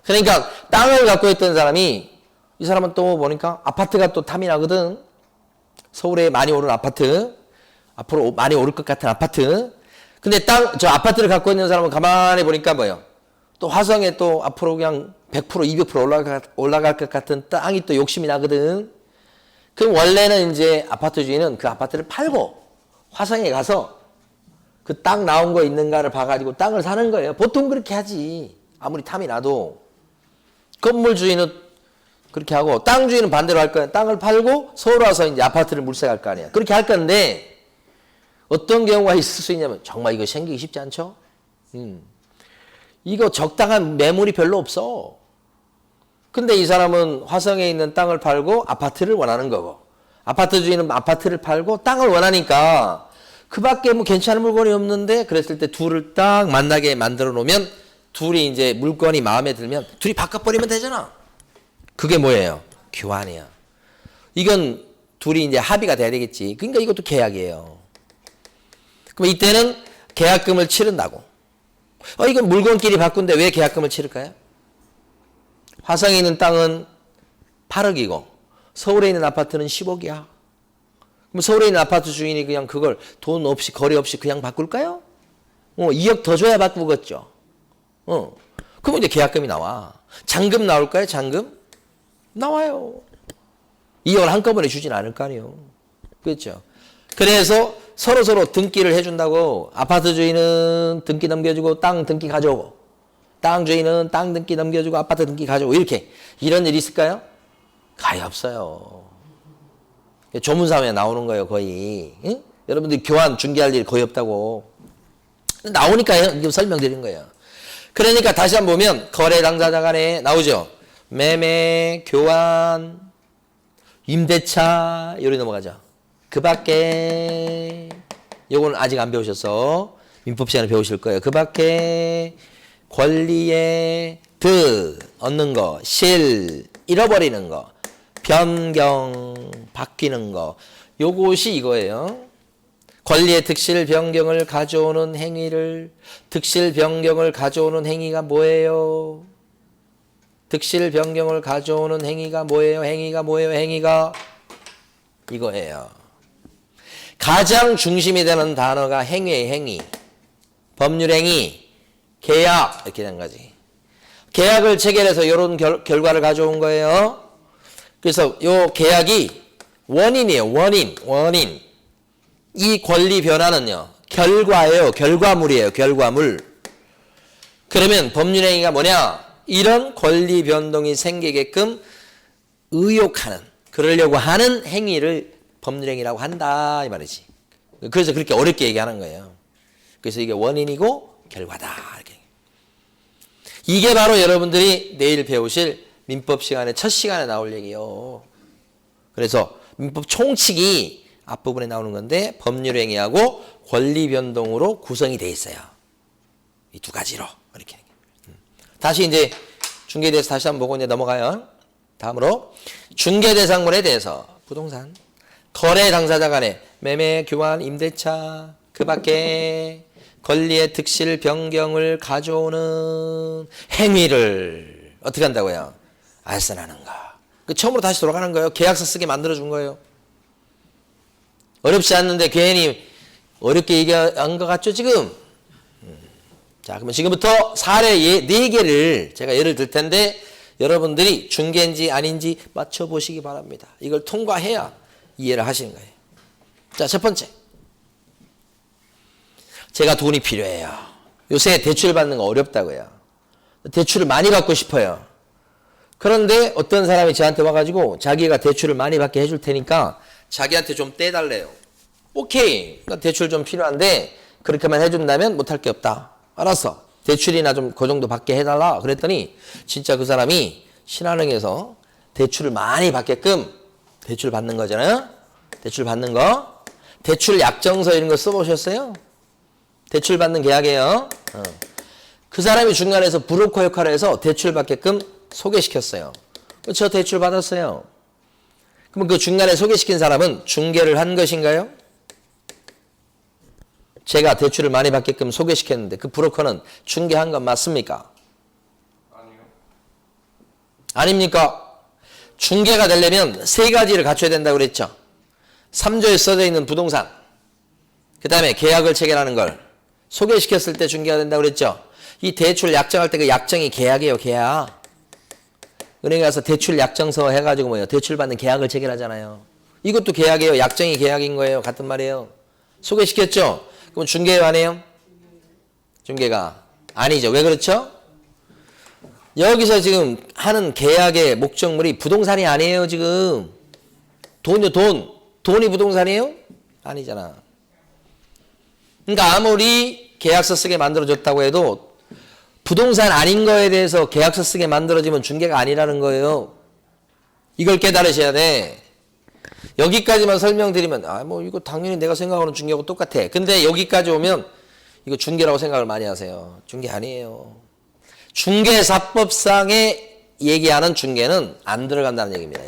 그러니까 땅을 갖고 있던 사람이 이 사람은 또 보니까 아파트가 또 탐이 나거든. 서울에 많이 오른 아파트. 앞으로 많이 오를 것 같은 아파트. 근데 저 아파트를 갖고 있는 사람은 가만히 보니까 뭐예요? 또 화성에 또 앞으로 그냥 100% 200% 올라갈 것 같은 땅이 또 욕심이 나거든. 그럼 원래는 이제 아파트 주인은 그 아파트를 팔고 화성에 가서 그 땅 나온 거 있는가를 봐가지고 땅을 사는 거예요. 보통 그렇게 하지. 아무리 탐이 나도. 건물 주인은 그렇게 하고 땅 주인은 반대로 할 거예요. 땅을 팔고 서울 와서 이제 아파트를 물색할 거 아니야. 그렇게 할 건데 어떤 경우가 있을 수 있냐면 정말 이거 생기기 쉽지 않죠? 이거 적당한 매물이 별로 없어. 근데 이 사람은 화성에 있는 땅을 팔고 아파트를 원하는 거고 아파트 주인은 아파트를 팔고 땅을 원하니까 그 밖에 뭐 괜찮은 물건이 없는데 그랬을 때 둘을 딱 만나게 만들어 놓으면 둘이 이제 물건이 마음에 들면 둘이 바꿔버리면 되잖아. 그게 뭐예요? 교환이야. 이건 둘이 이제 합의가 돼야 되겠지. 그러니까 이것도 계약이에요. 그럼 이때는 계약금을 치른다고. 이건 물건끼리 바꾼데 왜 계약금을 치를까요? 화성에 있는 땅은 8억이고 서울에 있는 아파트는 10억이야. 그럼 서울에 있는 아파트 주인이 그냥 그걸 돈 없이 거리 없이 그냥 바꿀까요? 2억 더 줘야 바꾸겠죠. 그럼 이제 계약금이 나와. 잔금 나올까요? 잔금? 나와요. 2억을 한꺼번에 주진 않을 거 아니에요. 그렇죠. 그래서 서로 등기를 해준다고 아파트 주인은 등기 넘겨주고 땅 등기 가져오고 땅 주인은 땅 등기 넘겨주고 아파트 등기 가져오고 이렇게 이런 일이 있을까요? 거의 없어요. 조문사무에 나오는 거예요 거의. 응? 여러분들이 교환 중개할 일이 거의 없다고. 나오니까 설명드린 거예요. 그러니까 다시 한번 보면 거래 당사자 간에 나오죠. 매매, 교환, 임대차 요리 넘어가죠. 그 밖에 요거는 아직 안 배우셨어. 민법 시간에 배우실 거예요. 그 밖에 권리의 얻는 거, 실, 잃어버리는 거, 변경, 바뀌는 거 요것이 이거예요. 권리의 득실 변경을 가져오는 행위를 득실 변경을 가져오는 행위가 뭐예요? 득실 변경을 가져오는 행위가 뭐예요? 행위가 뭐예요? 행위가 이거예요. 가장 중심이 되는 단어가 행위예요. 행위. 법률행위, 계약 이렇게 된 거지. 계약을 체결해서 이런 결과를 가져온 거예요. 그래서 요 계약이 원인이에요. 원인. 이 권리 변화는요. 결과예요. 결과물이에요. 결과물. 그러면 법률행위가 뭐냐? 이런 권리 변동이 생기게끔 의욕하는, 그러려고 하는 행위를 법률행위라고 한다 이 말이지. 그래서 그렇게 어렵게 얘기하는 거예요. 그래서 이게 원인이고 결과다. 이렇게. 이게 바로 여러분들이 내일 배우실 민법 시간에 첫 시간에 나올 얘기예요. 그래서 민법 총칙이 앞부분에 나오는 건데 법률행위하고 권리 변동으로 구성이 돼 있어요. 이 두 가지로 이렇게. 다시 이제 중개에 대해서 다시 한번 보고 이제 넘어가요. 다음으로 중개 대상물에 대해서 부동산 거래 당사자 간의 매매, 교환, 임대차 그 밖에 권리의 득실 변경을 가져오는 행위를 어떻게 한다고요? 알선하는가. 그 처음으로 다시 돌아가는 거예요. 계약서 쓰게 만들어준 거예요. 어렵지 않는데 괜히 어렵게 얘기한 것 같죠 지금? 자, 그러면 지금부터 사례 4개를 제가 예를 들 텐데 여러분들이 중개인지 아닌지 맞춰보시기 바랍니다. 이걸 통과해야 이해를 하시는 거예요. 자, 첫 번째. 제가 돈이 필요해요. 요새 대출 받는 거 어렵다고요. 대출을 많이 받고 싶어요. 그런데 어떤 사람이 저한테 와가지고 자기가 대출을 많이 받게 해줄 테니까 자기한테 좀 떼달래요. 오케이. 나 대출 좀 필요한데 그렇게만 해준다면 못할 게 없다. 알았어. 대출이나 좀 그 정도 받게 해달라. 그랬더니 진짜 그 사람이 신한은행에서 대출을 많이 받게끔 대출 받는 거잖아요. 대출 받는 거. 대출 약정서 이런 거 써보셨어요? 대출 받는 계약이에요. 그 사람이 중간에서 브로커 역할을 해서 대출 받게끔 소개시켰어요. 저 대출 받았어요. 그럼 그 중간에 소개시킨 사람은 중개를 한 것인가요? 제가 대출을 많이 받게끔 소개시켰는데 그 브로커는 중개한 건 맞습니까? 아니요. 아닙니까? 중개가 되려면 3가지를 갖춰야 된다고 그랬죠. 3조에 써져 있는 부동산, 그 다음에 계약을 체결하는 걸 소개시켰을 때 중개가 된다고 그랬죠. 이 대출 약정할 때 그 약정이 계약이에요. 계약. 은행에 가서 대출 약정서 해가지고 뭐예요? 대출 받는 계약을 체결하잖아요. 이것도 계약이에요. 약정이 계약인 거예요. 같은 말이에요. 소개시켰죠? 그럼 중개예요, 안 해요? 중개가 아니죠. 왜 그렇죠? 여기서 지금 하는 계약의 목적물이 부동산이 아니에요, 지금. 돈이요, 돈. 돈이 부동산이에요? 아니잖아. 그러니까 아무리 계약서 쓰게 만들어줬다고 해도 부동산 아닌 거에 대해서 계약서 쓰게 만들어지면 중개가 아니라는 거예요. 이걸 깨달으셔야 돼. 여기까지만 설명드리면 뭐 이거 당연히 내가 생각하는 중개하고 똑같아. 근데 여기까지 오면 이거 중개라고 생각을 많이 하세요. 중개 아니에요. 중개사법상에 얘기하는 중개는 안 들어간다는 얘기입니다.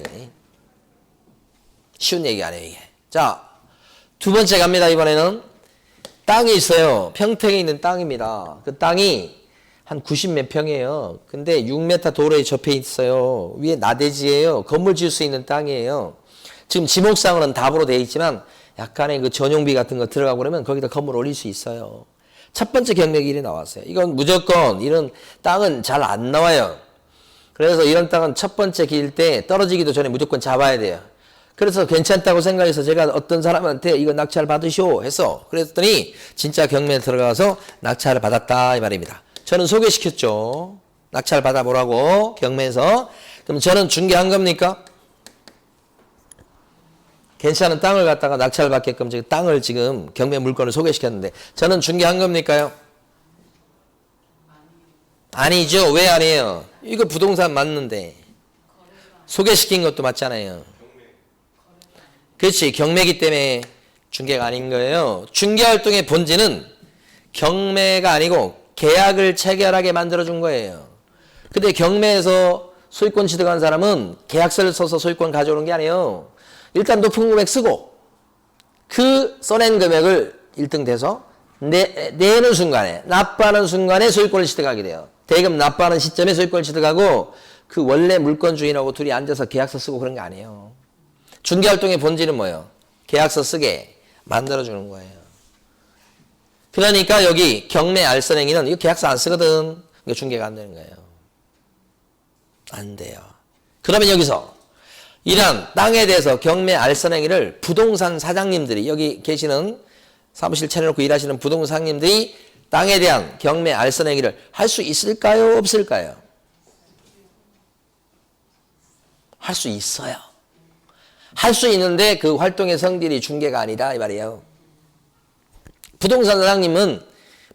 쉬운 얘기 아니에요, 이게. 자, 두 번째 갑니다. 이번에는 땅이 있어요. 평택에 있는 땅입니다. 그 땅이 한 90 몇 평이에요. 근데 6m 도로에 접해 있어요. 위에 나대지예요. 건물 지을 수 있는 땅이에요. 지금 지목상으로는 답으로 되어 있지만 약간의 그 전용비 같은 거 들어가고 그러면 거기다 건물 올릴 수 있어요. 첫 번째 경매기일이 나왔어요. 이건 무조건 이런 땅은 잘 안 나와요. 그래서 이런 땅은 첫 번째 기일 때 떨어지기도 전에 무조건 잡아야 돼요. 그래서 괜찮다고 생각해서 제가 어떤 사람한테 이거 낙찰 받으시오 해서 그랬더니 진짜 경매에 들어가서 낙찰을 받았다 이 말입니다. 저는 소개시켰죠. 낙찰 받아보라고 경매에서. 그럼 저는 중개한 겁니까? 괜찮은 땅을 갖다가 낙찰 받게끔 지금 땅을 지금 경매 물건을 소개시켰는데 저는 중개한 겁니까요? 아니죠. 왜 아니에요? 이거 부동산 맞는데 소개시킨 것도 맞잖아요. 그렇지. 경매기 때문에 중개가 아닌 거예요. 중개활동의 본질은 경매가 아니고 계약을 체결하게 만들어준 거예요. 근데 경매에서 소유권 취득한 사람은 계약서를 써서 소유권 가져오는 게 아니에요. 일단 높은 금액 쓰고 그 써낸 금액을 1등 돼서 내는 순간에 납부하는 순간에 소유권을 취득하게 돼요. 대금 납부하는 시점에 소유권을 취득하고 그 원래 물건 주인하고 둘이 앉아서 계약서 쓰고 그런 게 아니에요. 중개활동의 본질은 뭐예요? 계약서 쓰게 만들어주는 거예요. 그러니까 여기 경매 알선행위는 이거 계약서 안 쓰거든. 이거 중개가 안 되는 거예요. 안 돼요. 그러면 여기서 이런 땅에 대해서 경매 알선 행위를 부동산 사장님들이, 여기 계시는 사무실 차려놓고 일하시는 부동산 사장님들이 땅에 대한 경매 알선 행위를 할 수 있을까요? 없을까요? 할 수 있어요. 할 수 있는데 그 활동의 성질이 중개가 아니다 이 말이에요. 부동산 사장님은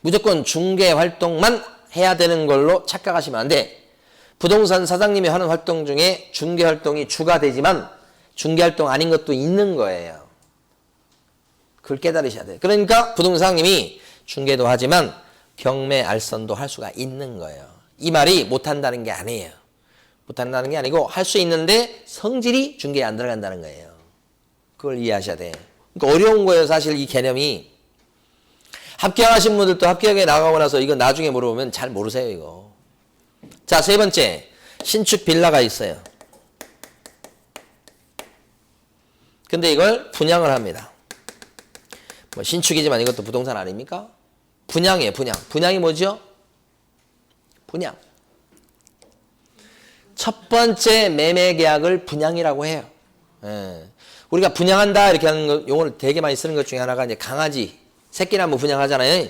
무조건 중개 활동만 해야 되는 걸로 착각하시면 안 돼. 부동산 사장님이 하는 활동 중에 중개 활동이 주가 되지만 중개 활동 아닌 것도 있는 거예요. 그걸 깨달으셔야 돼요. 그러니까 부동산 사장님이 중개도 하지만 경매 알선도 할 수가 있는 거예요. 이 말이 못한다는 게 아니에요. 못한다는 게 아니고 할 수 있는데 성질이 중개에 안 들어간다는 거예요. 그걸 이해하셔야 돼요. 그러니까 어려운 거예요. 사실 이 개념이. 합격하신 분들도 합격에 나가고 나서 이거 나중에 물어보면 잘 모르세요. 이거. 자, 세 번째. 신축 빌라가 있어요. 근데 이걸 분양을 합니다. 뭐 신축이지만 이것도 부동산 아닙니까? 분양이에요. 분양. 분양이 뭐죠? 분양. 첫 번째 매매 계약을 분양이라고 해요. 예. 우리가 분양한다 이렇게 하는 거, 용어를 되게 많이 쓰는 것 중에 하나가 이제 강아지, 새끼나무 분양하잖아요.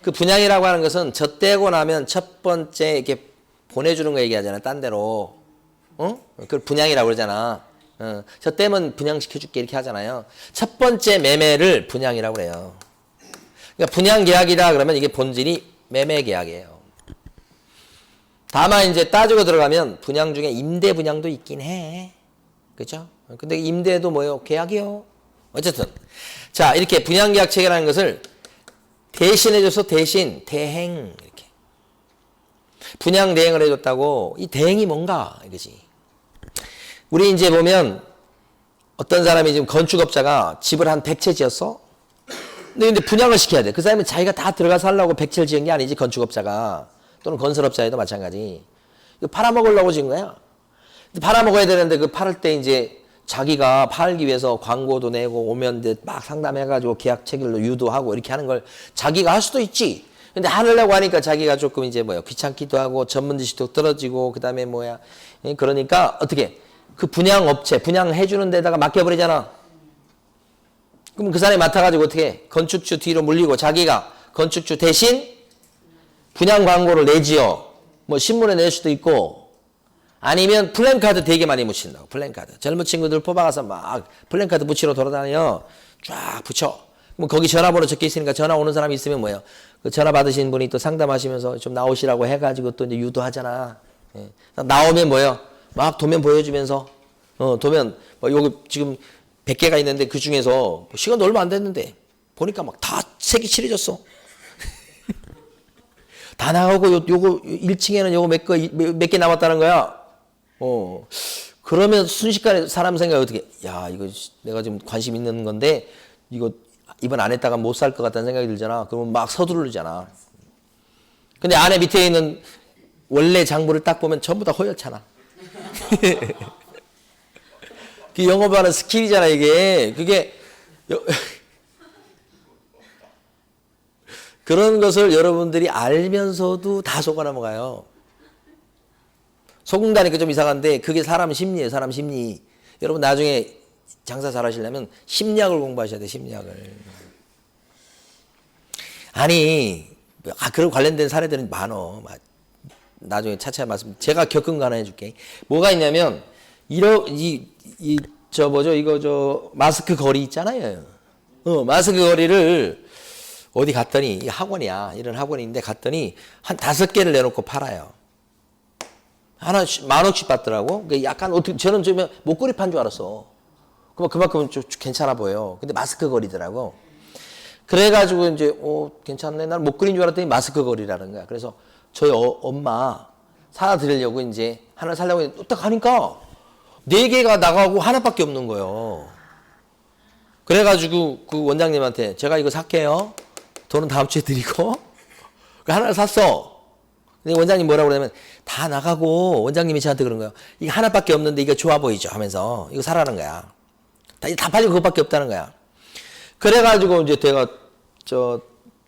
그 분양이라고 하는 것은 젖대고 나면 첫 번째 이렇게 보내주는 거 얘기하잖아. 딴 데로. 그걸 분양이라고 그러잖아. 젖대면 분양시켜줄게 이렇게 하잖아요. 첫 번째 매매를 분양이라고 그래요. 그러니까 분양 계약이다 그러면 이게 본질이 매매 계약이에요. 다만 이제 따지고 들어가면 분양 중에 임대 분양도 있긴 해. 그죠? 근데 임대도 뭐예요? 계약이요. 어쨌든. 자, 이렇게 분양 계약 체결하는 것을 대신해줘서 대신, 대행, 이렇게. 분양 대행을 해줬다고, 이 대행이 뭔가, 이거지. 우리 이제 보면 어떤 사람이 지금 건축업자가 집을 한 100채 지었어? 근데 분양을 시켜야 돼. 그 사람은 자기가 다 들어가서 하려고 100채를 지은 게 아니지, 건축업자가. 또는 건설업자에도 마찬가지. 이거 팔아먹으려고 지은 거야. 팔아먹어야 되는데 그 팔을 때 이제 자기가 팔기 위해서 광고도 내고 오면 이제 막 상담해가지고 계약 체결로 유도하고 이렇게 하는 걸 자기가 할 수도 있지. 근데 하려고 하니까 자기가 조금 이제 귀찮기도 하고 전문 지식도 떨어지고 그 다음에 그러니까 어떻게 그 분양업체 분양해주는 데다가 맡겨버리잖아. 그럼 그 사람이 맡아가지고 어떻게 건축주 뒤로 물리고 자기가 건축주 대신 분양 광고를 내지요. 신문에 낼 수도 있고 아니면 플랜카드 되게 많이 묻힌다고. 플랜카드. 젊은 친구들 뽑아가서 막 플랜카드 붙이러 돌아다녀. 쫙 붙여. 그럼 거기 전화번호 적혀 있으니까 전화 오는 사람이 있으면 그 전화 받으신 분이 또 상담하시면서 좀 나오시라고 해가지고 또 이제 유도하잖아. 예. 나오면 막 도면 보여주면서 도면 요거 지금 100개가 있는데 그 중에서 시간도 얼마 안 됐는데 보니까 막 다 색이 칠해졌어. 다 나가고 요거 1층에는 요거 몇 개 남았다는 거야. 그러면 순식간에 사람 생각이 어떻게, 야, 이거 내가 지금 관심 있는 건데, 이거 이번 안 했다가 못 살 것 같다는 생각이 들잖아. 그러면 막 서두르잖아. 근데 안에 밑에 있는 원래 장부를 딱 보면 전부 다 허옇잖아. 그 영업하는 스킬이잖아, 이게. 그게, 그런 것을 여러분들이 알면서도 다 속아 넘어가요. 속는다니까 좀 이상한데 그게 사람 심리예요. 사람 심리. 여러분 나중에 장사 잘하시려면 심리학을 공부하셔야 돼. 심리학을. 아니 그런 관련된 사례들은 많어. 나중에 차차 말씀. 제가 겪은 거 하나 해줄게. 뭐가 있냐면 마스크 거리 있잖아요. 마스크 거리를 어디 갔더니 학원이야. 이런 학원인데 갔더니 한 5개를 내놓고 팔아요. 하나 10,000원씩 받더라고. 약간 어떻게 저는 좀 목걸이 판 줄 알았어. 그만큼 좀 괜찮아 보여. 근데 마스크 거리더라고. 그래가지고 이제 괜찮네. 난 목걸이인 줄 알았더니 마스크 거리라는 거야. 그래서 저희 엄마 사다 드리려고 이제 하나 살려고 딱 하니까 4개가 나가고 하나밖에 없는 거예요. 그래가지고 그 원장님한테 제가 이거 살게요. 돈은 다음 주에 드리고 하나를 샀어. 근데 원장님 뭐라고 그러냐면 다 나가고 원장님이 저한테 그런 거예요. 이거 하나밖에 없는데 이거 좋아 보이죠 하면서 이거 사라는 거야. 다 팔리고 그것밖에 없다는 거야. 그래가지고 이제 내가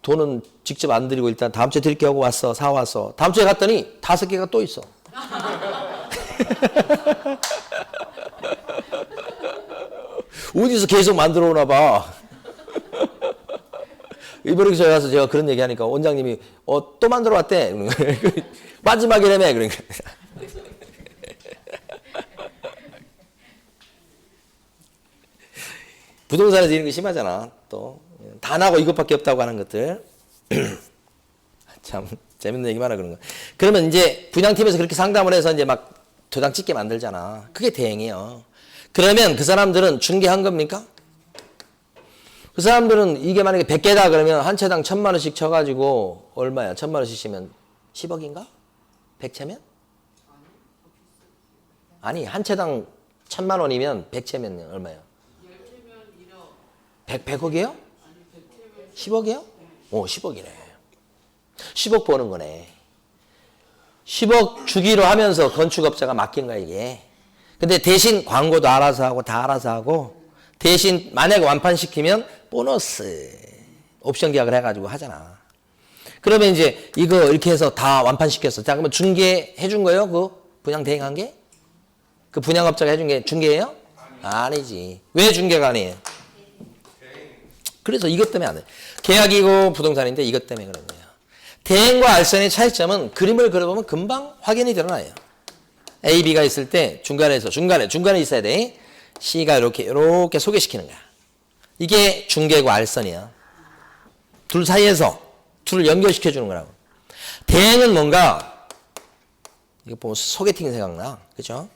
돈은 직접 안 드리고 일단 다음 주에 드릴게 하고 왔어. 사왔어. 다음 주에 갔더니 5개가 또 있어. 어디서 계속 만들어 오나 봐. 이번에 저희 가서 제가 그런 얘기 하니까 원장님이 또 만들어 왔대. 마지막이라며. 그러니까. 부동산에서 이런 거 심하잖아. 또 단하고 이것밖에 없다고 하는 것들. 참 재밌는 얘기 많아 그런 거. 그러면 이제 분양팀에서 그렇게 상담을 해서 이제 막 도장 찍게 만들잖아. 그게 대행이에요. 그러면 그 사람들은 중개한 겁니까? 그 사람들은 이게 만약에 100개다 그러면 한 채당 1,000만 원씩 쳐가지고 얼마야? 1,000만 원씩 치면 10억인가? 100채면? 아니 한 채당 1,000만 원이면 100채면 얼마야? 100억이에요? 10억이요? 오 10억이네. 10억 버는 거네. 10억 주기로 하면서 건축업자가 맡긴 거야 이게. 근데 대신 광고도 알아서 하고 다 알아서 하고 대신 만약에 완판시키면 보너스 옵션 계약을 해가지고 하잖아. 그러면 이제 이거 이렇게 해서 다 완판시켰어. 자 그러면 중개해 준 거예요? 그 분양 대행한 게? 그 분양업자가 해준 게 중개예요? 아니지. 왜 중개가 아니에요? 그래서 이것 때문에 안 돼. 계약이고 부동산인데 이것 때문에 그런 거예요. 대행과 알선의 차이점은 그림을 그려보면 금방 확연히 드러나요. A, B가 있을 때 중간에 있어야 돼. C가 이렇게 소개시키는 거야. 이게 중개고 알선이야. 둘 사이에서 둘을 연결시켜 주는 거라고. 대행은 뭔가 이거 보면 소개팅 생각나. 그죠?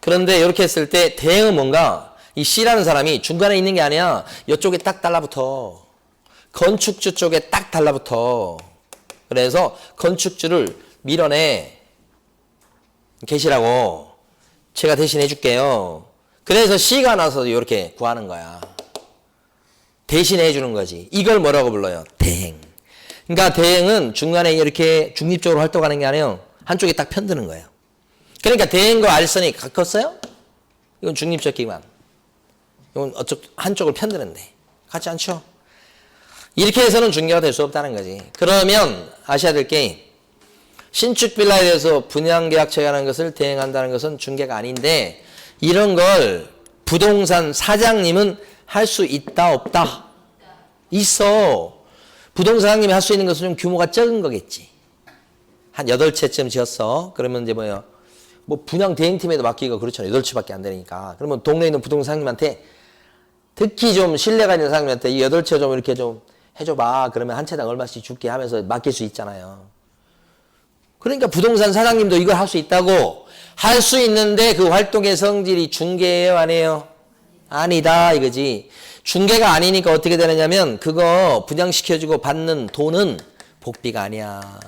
그런데 이렇게 했을 때 대행은 뭔가 이 C라는 사람이 중간에 있는 게 아니야. 이쪽에 딱 달라붙어. 건축주 쪽에 딱 달라붙어. 그래서 건축주를 밀어내 계시라고 제가 대신 해줄게요. 그래서 C가 나서 이렇게 구하는 거야. 대신해 주는 거지. 이걸 뭐라고 불러요? 대행. 그러니까 대행은 중간에 이렇게 중립적으로 활동하는 게 아니에요. 한쪽에 딱 편드는 거예요. 그러니까 대행과 알선이 가깝어요? 이건 중립적 기관. 이건 한쪽을 편드는데. 같지 않죠? 이렇게 해서는 중개가 될 수 없다는 거지. 그러면 아셔야 될 게 신축 빌라에 대해서 분양계약 체결하는 것을 대행한다는 것은 중개가 아닌데 이런 걸 부동산 사장님은 할 수 있다 없다? 있어. 부동산 사장님이 할 수 있는 것은 좀 규모가 적은 거겠지. 한 8채쯤 지었어. 그러면 이제 뭐야? 뭐 분양 대행팀에도 맡기고 그렇잖아. 8채밖에 안 되니까. 그러면 동네에 있는 부동산 사장님한테 특히 좀 신뢰가 있는 사장님한테 이 8채 좀 이렇게 좀 해줘봐. 그러면 한 채당 얼마씩 줄게 하면서 맡길 수 있잖아요. 그러니까 부동산 사장님도 이걸 할 수 있다고. 할 수 있는데 그 활동의 성질이 중개예요? 아니에요? 아니다 이거지. 중개가 아니니까 어떻게 되느냐면 그거 분양시켜주고 받는 돈은 복비가 아니야.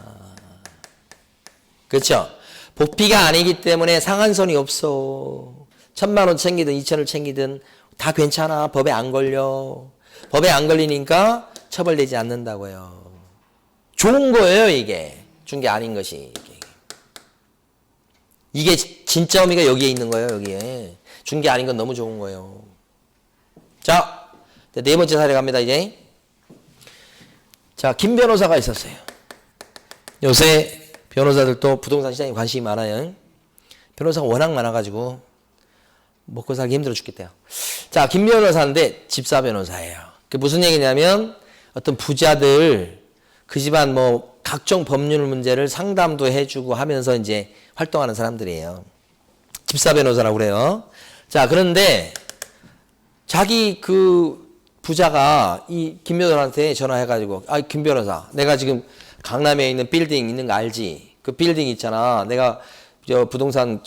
그렇죠? 복비가 아니기 때문에 상한선이 없어. 1,000만 원 챙기든 2,000을 챙기든 다 괜찮아. 법에 안 걸려. 법에 안 걸리니까 처벌되지 않는다고요. 좋은 거예요 이게. 중개 아닌 것이. 이게 진짜 의미가 여기에 있는 거예요. 여기에. 중개 아닌 건 너무 좋은 거예요. 자, 네 번째 사례 갑니다 이제. 자, 김 변호사가 있었어요. 요새 변호사들도 부동산 시장에 관심이 많아요. 변호사가 워낙 많아가지고 먹고 살기 힘들어 죽겠대요. 자, 김 변호사인데 집사 변호사예요. 그 무슨 얘기냐면 어떤 부자들 그 집안 뭐 각종 법률 문제를 상담도 해주고 하면서 이제 활동하는 사람들이에요. 집사 변호사라고 그래요. 자, 그런데 자기 그 부자가 이 김 변호사한테 전화해가지고 김 변호사 내가 지금 강남에 있는 빌딩 있는 거 알지? 그 빌딩 있잖아. 내가 저 부동산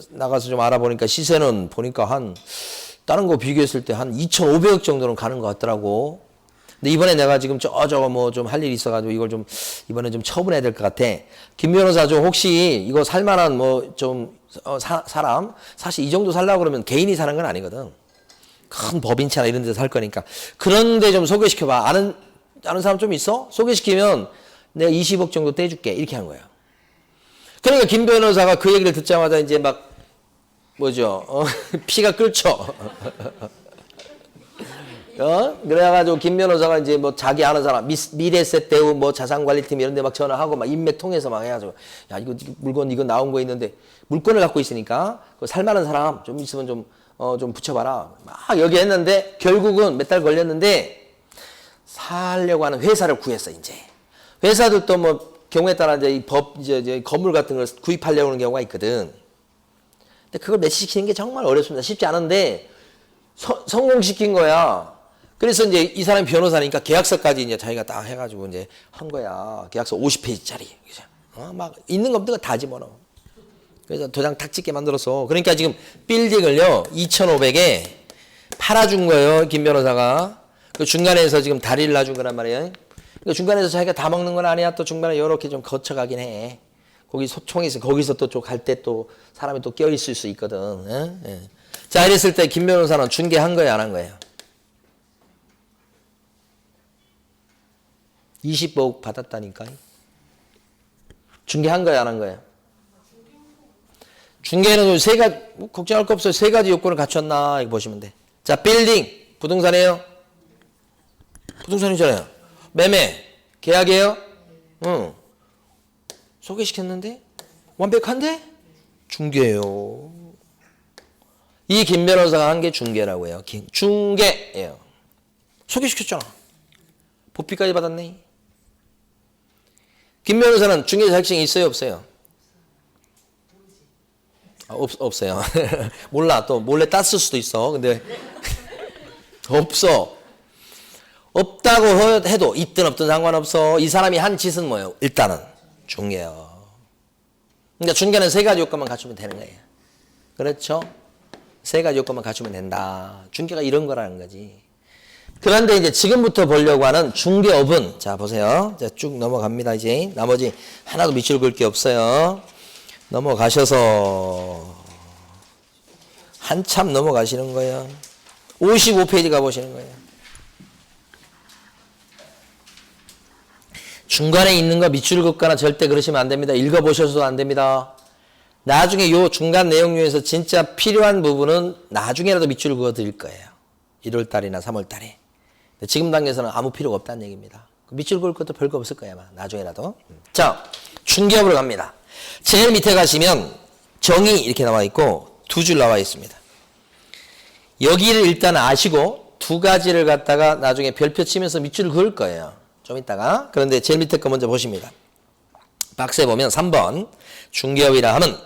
나가서 좀 알아보니까 시세는 보니까 한 다른 거 비교했을 때 한 2,500억 정도는 가는 것 같더라고. 근데 이번에 내가 지금 저거 뭐 좀 할 일이 있어가지고 이걸 좀 이번에 좀 처분해야 될 것 같아. 김 변호사 좀 혹시 이거 살만한 뭐 좀 사람 사실 이 정도 살려고 그러면 개인이 사는 건 아니거든. 큰 법인차나 이런 데서 살 거니까. 그런데 좀 소개시켜봐. 아는 사람 좀 있어? 소개시키면 내가 20억 정도 떼줄게. 이렇게 한 거야. 그러니까 김 변호사가 그 얘기를 듣자마자 이제 막 피가 끓죠. 그래가지고 김 변호사가 이제 뭐 자기 아는 사람 미래셋 대우 뭐 자산관리팀 이런 데 막 전화하고 막 인맥 통해서 막 해가지고 야 이거 물건 이거 나온 거 있는데 물건을 갖고 있으니까 그 살만한 사람 좀 있으면 좀 좀 붙여봐라. 막 여기 했는데 결국은 몇 달 걸렸는데 살려고 하는 회사를 구했어 이제. 회사도 뭐 경우에 따라 이제 이제 건물 같은 걸 구입하려고 하는 경우가 있거든. 근데 그걸 매치시키는 게 정말 어렵습니다. 쉽지 않은데 성공시킨 거야. 그래서 이제 이 사람이 변호사니까 계약서까지 이제 자기가 딱 해가지고 이제 한 거야. 계약서 50페이지짜리. 막 있는 거 없는 거 다 집어넣어. 그래서 도장 탁 찍게 만들었어. 그러니까 지금 빌딩을요 2,500에 팔아준 거예요. 김 변호사가. 그 중간에서 지금 다리를 놔준 거란 말이에요. 그러니까 중간에서 자기가 다 먹는 건 아니야. 또 중간에 이렇게 좀 거쳐가긴 해. 거기 소총이 있어. 거기서 또 갈 때 또 사람이 또 껴있을 수 있거든. 예? 자, 이랬을 때 김 변호사는 중개한 거예요, 안 한 거예요? 20억 받았다니까. 중개한 거예요, 안 한 거예요? 중개는 세 가지, 걱정할 거 없어요. 세 가지 요건을 갖췄나, 이거 보시면 돼. 자, 빌딩, 부동산이에요? 부동산이잖아요. 매매, 계약이에요? 응. 소개시켰는데? 완벽한데? 중개예요. 이 김 변호사가 한 게 중개라고 해요. 중개예요. 소개시켰잖아. 복비까지 받았네. 김 변호사는 중개 자격증이 있어요, 없어요? 없어요. 몰라. 또 몰래 땄을 수도 있어. 근데 없어. 없다고 해도 있든 없든 상관없어. 이 사람이 한 짓은 뭐예요? 일단은 중개요. 그러니까 중개는 세 가지 요건만 갖추면 되는 거예요. 그렇죠? 세 가지 요건만 갖추면 된다. 중개가 이런 거라는 거지. 그런데 이제 지금부터 보려고 하는 중개업은, 자, 보세요. 자, 쭉 넘어갑니다, 이제. 나머지 하나도 밑줄 긋을 게 없어요. 넘어가셔서, 한참 넘어가시는 거예요. 55페이지 가보시는 거예요. 중간에 있는 거 밑줄 긋거나 절대 그러시면 안 됩니다. 읽어보셔서도 안 됩니다. 나중에 요 중간 내용 중에서 진짜 필요한 부분은 나중에라도 밑줄 그어 드릴 거예요. 1월 달이나 3월 달에. 지금 단계에서는 아무 필요가 없다는 얘기입니다. 밑줄 그을 것도 별거 없을 거예요, 아마. 나중에라도. 자, 중개업으로 갑니다. 제일 밑에 가시면 정의 이렇게 나와 있고 두 줄 나와 있습니다. 여기를 일단 아시고 두 가지를 갖다가 나중에 별표 치면서 밑줄을 그을 거예요. 좀 이따가. 그런데 제일 밑에 거 먼저 보십니다. 박스에 보면 3번 중개업이라 함은,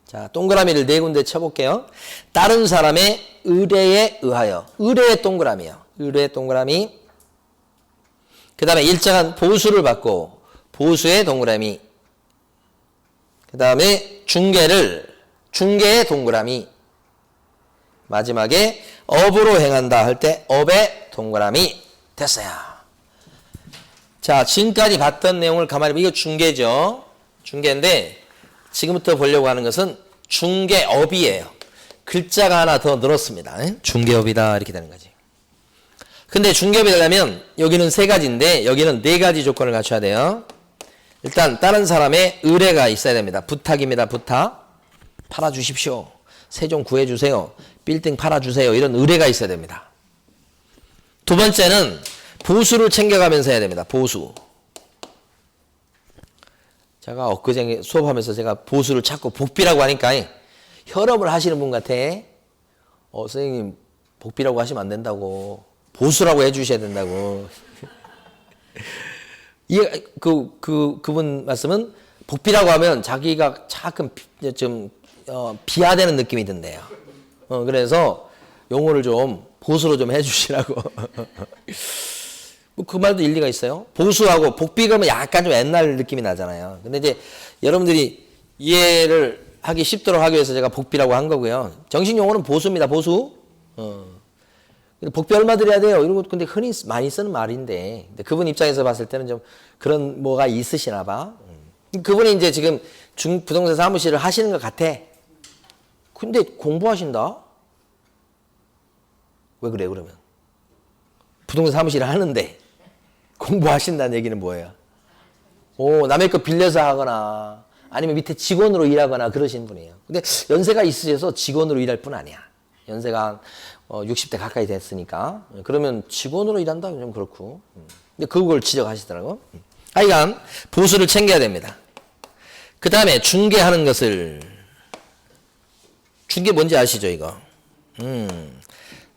자, 동그라미를 네 군데 쳐볼게요. 다른 사람의 의뢰에 의하여. 의뢰의 동그라미요. 의뢰의 동그라미. 그 다음에 일정한 보수를 받고 보수의 동그라미. 그 다음에 중개의 동그라미. 마지막에 업으로 행한다 할 때 업의 동그라미. 됐어요. 자, 지금까지 봤던 내용을 가만히 보면 이거 중개죠. 중개인데 지금부터 보려고 하는 것은 중개업이에요. 글자가 하나 더 늘었습니다. 중개업이다 이렇게 되는 거지. 근데 중개업이 되려면 여기는 세 가지인데 여기는 네 가지 조건을 갖춰야 돼요. 일단 다른 사람의 의뢰가 있어야 됩니다. 부탁입니다. 부탁. 팔아주십시오. 세 종 구해주세요. 빌딩 팔아주세요. 이런 의뢰가 있어야 됩니다. 두 번째는 보수를 챙겨가면서 해야 됩니다. 보수. 제가 엊그제 수업하면서 제가 보수를 찾고 복비라고 하니까 혈업을 하시는 분 같아. 선생님 복비라고 하시면 안 된다고. 보수라고 해주셔야 된다고. 그분 말씀은 복비라고 하면 자기가 조금 좀 비하되는 느낌이 든대요. 그래서 용어를 좀 보수로 좀 해주시라고. 그 말도 일리가 있어요. 보수하고 복비 그러면 약간 좀 옛날 느낌이 나잖아요. 근데 이제 여러분들이 이해를 하기 쉽도록 하기 위해서 제가 복비라고 한 거고요. 정식 용어는 보수입니다. 보수. 복비 얼마 드려야 돼요? 이런 것 근데 흔히 많이 쓰는 말인데 근데 그분 입장에서 봤을 때는 좀 그런 뭐가 있으시나 봐. 그분이 이제 지금 부동산 사무실을 하시는 것 같아. 근데 공부하신다? 왜 그래 그러면? 부동산 사무실을 하는데 공부하신다는 얘기는 뭐예요? 남의 거 빌려서 하거나 아니면 밑에 직원으로 일하거나 그러신 분이에요. 근데 연세가 있으셔서 직원으로 일할 뿐 아니야. 연세가 60대 가까이 됐으니까. 그러면 직원으로 일한다? 좀 그렇고. 근데 그걸 지적하시더라고. 하여간 보수를 챙겨야 됩니다. 그 다음에 중개하는 것을, 중개 뭔지 아시죠 이거?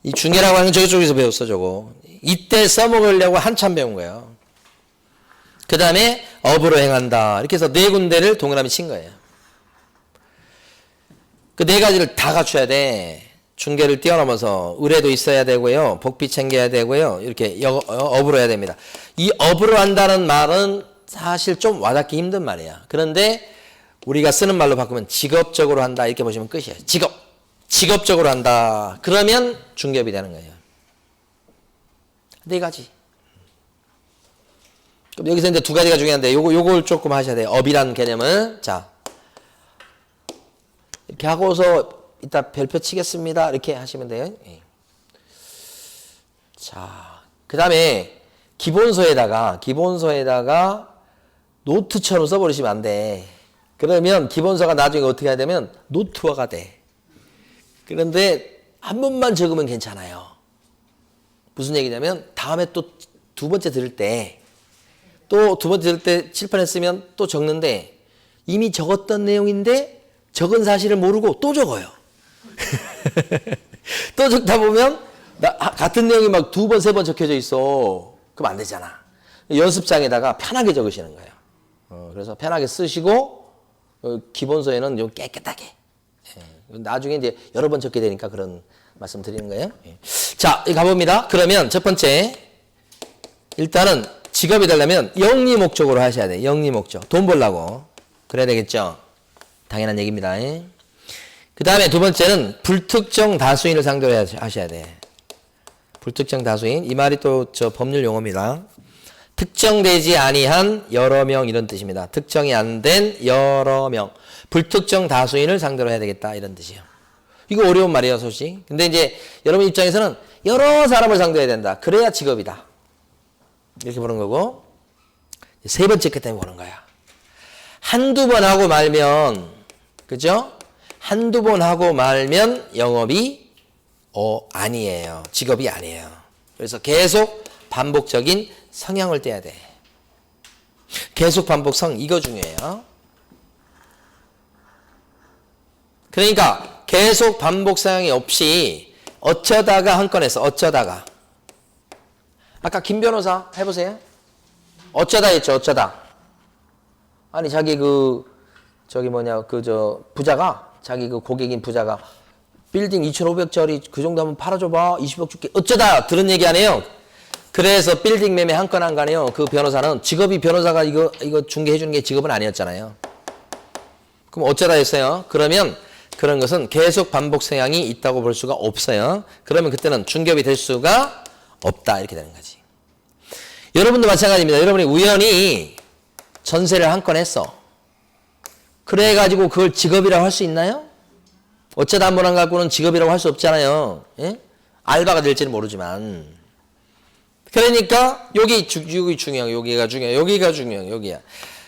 이 중개라고 하는 건 저쪽에서 배웠어, 저거. 이때 써먹으려고 한참 배운 거예요. 그 다음에 업으로 행한다. 이렇게 해서 네 군데를 동그라미 친 거예요. 그 네 가지를 다 갖춰야 돼. 중개를 뛰어넘어서 의뢰도 있어야 되고요. 복비 챙겨야 되고요. 이렇게 업으로 해야 됩니다. 이 업으로 한다는 말은 사실 좀 와닿기 힘든 말이야. 그런데 우리가 쓰는 말로 바꾸면 직업적으로 한다 이렇게 보시면 끝이에요. 직업적으로 한다. 그러면 중개업이 되는 거예요. 네 가지. 그럼 여기서 이제 두 가지가 중요한데 요걸 조금 하셔야 돼요. 업이라는 개념은 자 이렇게 하고서 이따 별표 치겠습니다. 이렇게 하시면 돼요. 자, 그 다음에 기본서에다가 노트처럼 써버리시면 안 돼. 그러면 기본서가 나중에 어떻게 해야 되면 노트화가 돼. 그런데 한 번만 적으면 괜찮아요. 무슨 얘기냐면 다음에 또 두 번째 들을 때 칠판에 쓰면 또 적는데 이미 적었던 내용인데 적은 사실을 모르고 또 적어요. 또 적다 보면 같은 내용이 막 두 번, 세 번 적혀져 있어. 그럼 안 되잖아. 연습장에다가 편하게 적으시는 거예요. 그래서 편하게 쓰시고 기본서에는 좀 깨끗하게. 나중에 이제 여러 번 적게 되니까 그런 말씀 드리는 거예요. 자, 가봅니다. 그러면 첫 번째 일단은 직업이 되려면 영리 목적으로 하셔야 돼요. 영리 목적. 돈 벌라고. 그래야 되겠죠. 당연한 얘기입니다. 그 다음에 두 번째는 불특정 다수인을 상대로 하셔야 돼. 불특정 다수인. 이 말이 또 저 법률 용어입니다. 특정되지 아니한 여러 명 이런 뜻입니다. 특정이 안 된 여러 명. 불특정 다수인을 상대로 해야 되겠다 이런 뜻이에요. 이거 어려운 말이에요, 솔직히. 근데 이제 여러분 입장에서는 여러 사람을 상대해야 된다. 그래야 직업이다. 이렇게 보는 거고. 세 번째 것 때문에 보는 거야. 한두 번 하고 말면, 그죠? 한두 번 하고 말면 영업이 아니에요. 직업이 아니에요. 그래서 계속 반복적인 성향을 떼야 돼. 계속 반복성 이거 중요해요. 그러니까 계속 반복 성향이 없이 어쩌다가 한 건 했어. 어쩌다가. 아까 김 변호사 해보세요. 어쩌다 했죠. 어쩌다. 아니 자기 부자가 자기 그 고객인 부자가 빌딩 2,500짜리 그 정도 하면 팔아줘봐. 20억 줄게. 어쩌다 들은 얘기 아니에요. 그래서 빌딩 매매 한 건 한 거 아니에요. 그 변호사는 직업이 변호사가 이거 중개해주는 게 직업은 아니었잖아요. 그럼 어쩌다 했어요. 그러면 그런 것은 계속 반복 성향이 있다고 볼 수가 없어요. 그러면 그때는 중개업이 될 수가 없다. 이렇게 되는 거지. 여러분도 마찬가지입니다. 여러분이 우연히 전세를 한 건 했어. 그래가지고 그걸 직업이라고 할 수 있나요? 어쩌다 한 번 한 갖고는 직업이라고 할 수 없잖아요. 예? 알바가 될지는 모르지만. 그러니까 여기 중요한 여기가 중요해. 여기가 중요해. 여기야.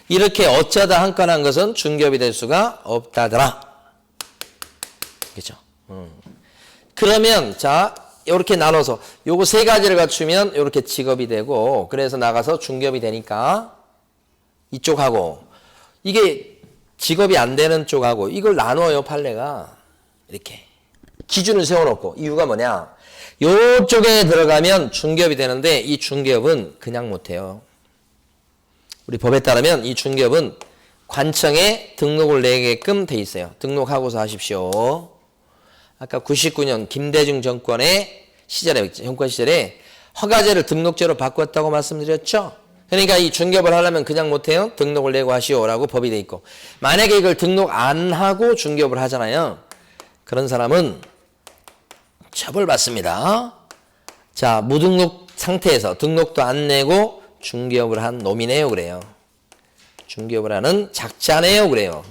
이렇게 어쩌다 한 건 한 것은 중개업이 될 수가 없다더라. 그렇죠? 그러면 자 이렇게 나눠서 요거 세 가지를 갖추면 이렇게 직업이 되고 그래서 나가서 중개업이 되니까 이쪽하고 이게 직업이 안 되는 쪽하고 이걸 나눠요. 판례가 이렇게 기준을 세워놓고 이유가 뭐냐? 요쪽에 들어가면 중개업이 되는데 이 중개업은 그냥 못해요. 우리 법에 따르면 이 중개업은 관청에 등록을 내게끔 돼 있어요. 등록하고서 하십시오. 아까 99년 김대중 정권의 시절에 정권 시절에 허가제를 등록제로 바꿨다고 말씀드렸죠. 그러니까 이 중개업을 하려면 그냥 못해요. 등록을 내고 하시오라고 법이 돼 있고 만약에 이걸 등록 안 하고 중개업을 하잖아요. 그런 사람은 처벌받습니다. 자, 무등록 상태에서 등록도 안 내고 중개업을 한 놈이네요. 그래요. 중개업을 하는 작자네요. 그래요.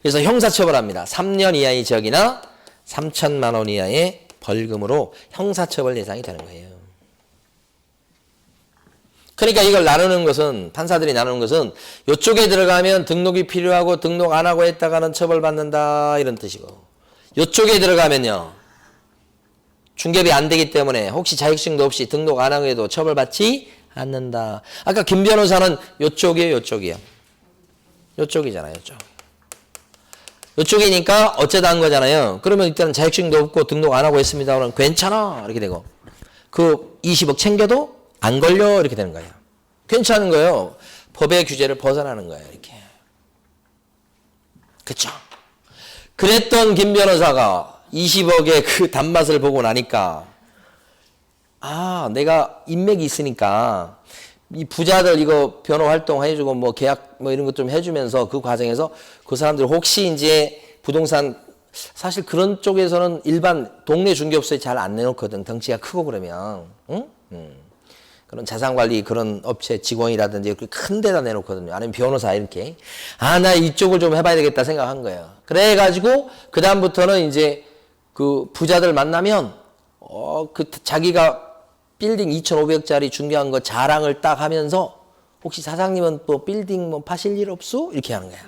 그래서 형사처벌합니다. 3년 이하의 징역이나 3천만 원 이하의 벌금으로 형사처벌 대상이 되는 거예요. 그러니까 이걸 나누는 것은 판사들이 나누는 것은 이쪽에 들어가면 등록이 필요하고 등록 안 하고 했다가는 처벌받는다 이런 뜻이고 이쪽에 들어가면요. 중개업이 안 되기 때문에 혹시 자격증도 없이 등록 안 하고 해도 처벌받지 않는다. 아까 김 변호사는 이쪽이에요. 이쪽이요. 이쪽이잖아요. 이쪽. 이쪽이니까 어쩌다 한 거잖아요. 그러면 일단 자격증도 없고 등록 안 하고 했습니다. 그러면 괜찮아. 이렇게 되고. 그 20억 챙겨도 안 걸려. 이렇게 되는 거예요. 괜찮은 거예요. 법의 규제를 벗어나는 거예요. 이렇게. 그쵸? 그랬던 김 변호사가 20억의 그 단맛을 보고 나니까 아, 내가 인맥이 있으니까 이 부자들 이거 변호 활동 해주고 뭐 계약 뭐 이런 것 좀 해주면서 그 과정에서 그 사람들 혹시 이제 부동산 사실 그런 쪽에서는 일반 동네 중개업소에 잘 안 내놓거든. 덩치가 크고 그러면. 응? 그런 자산관리 그런 업체 직원이라든지 큰 데다 내놓거든요. 아니면 변호사 이렇게. 아, 나 이쪽을 좀 해봐야 되겠다 생각한 거예요. 그래가지고 그다음부터는 이제 그 부자들 만나면 그 자기가 빌딩 2,500억짜리 중개한 거 자랑을 딱 하면서 혹시 사장님은 또 빌딩 뭐 파실 일 없소? 이렇게 하는 거야.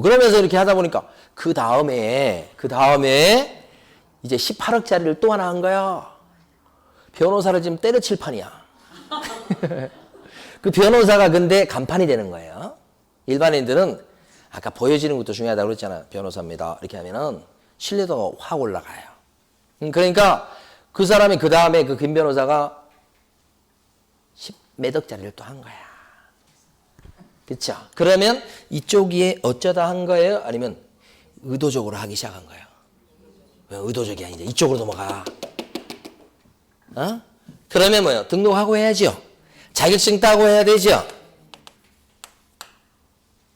그러면서 이렇게 하다 보니까 그 다음에 이제 18억짜리를 또 하나 한 거야. 변호사를 지금 때려칠 판이야. 그 변호사가 근데 간판이 되는 거예요. 일반인들은 아까 보여지는 것도 중요하다고 그랬잖아요. 변호사입니다. 이렇게 하면은 신뢰도가 확 올라가요. 그러니까 그 사람이 그 다음에 그 김 변호사가 10몇 억짜리를 또 한 거야. 그쵸? 그러면 이쪽이 어쩌다 한 거예요? 아니면 의도적으로 하기 시작한 거예요? 왜 의도적이 아니죠? 이쪽으로 넘어가. 그러면 뭐요? 등록하고 해야죠. 자격증 따고 해야 되죠.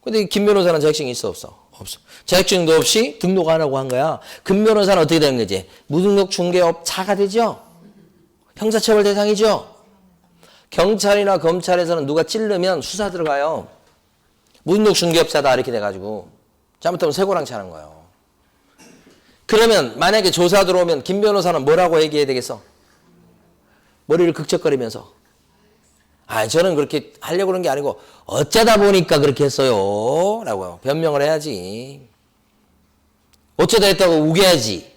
근데 김 변호사는 자격증이 있어 없어? 없어. 자격증도 없이 등록 안 하고 한 거야. 김 변호사는 어떻게 되는 거지? 무등록 중개업자가 되죠. 형사처벌 대상이죠. 경찰이나 검찰에서는 누가 찌르면 수사 들어가요. 무등록 중개업자다 이렇게 돼가지고 잘못하면 쇠고랑 차는 거예요. 그러면 만약에 조사 들어오면 김 변호사는 뭐라고 얘기해야 되겠어? 머리를 극적거리면서 저는 그렇게 하려고 그런 게 아니고 어쩌다 보니까 그렇게 했어요 라고 변명을 해야지. 어쩌다 했다고 우겨야지.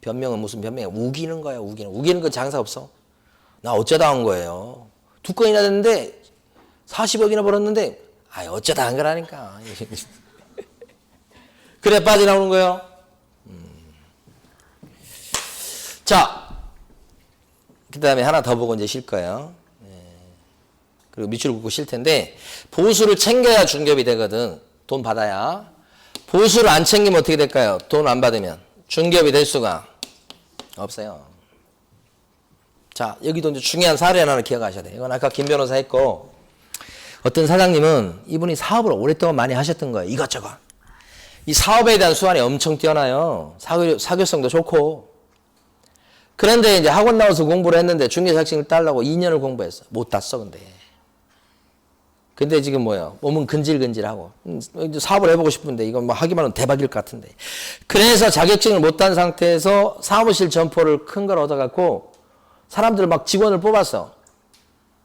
변명은 무슨 변명이야? 우기는 거야. 우기는 거 장사 없어. 나 어쩌다 한 거예요. 2건이나 됐는데 40억이나 벌었는데 어쩌다 한 거라니까. 그래 빠져나오는 거예요. 자, 그 다음에 하나 더 보고 이제 쉴 거예요. 그리고 밑줄 긋고 쉴 텐데 보수를 챙겨야 중개업이 되거든. 돈 받아야. 보수를 안 챙기면 어떻게 될까요? 돈 안 받으면 중개업이 될 수가 없어요. 자, 여기도 이제 중요한 사례 하나 기억하셔야 돼요. 이건 아까 김 변호사 했고 어떤 사장님은 이분이 사업을 오랫동안 많이 하셨던 거예요. 이것저것. 이 사업에 대한 수완이 엄청 뛰어나요. 사교성도 좋고. 그런데 이제 학원 나와서 공부를 했는데 중개 자격증을 따려고 2년을 공부했어. 못 땄어, 근데. 근데 지금 뭐예요? 몸은 근질근질하고. 사업을 해보고 싶은데 이건 뭐 하기만 하면 대박일 것 같은데. 그래서 자격증을 못 딴 상태에서 사무실 점포를 큰 걸 얻어갖고 사람들 막 직원을 뽑았어.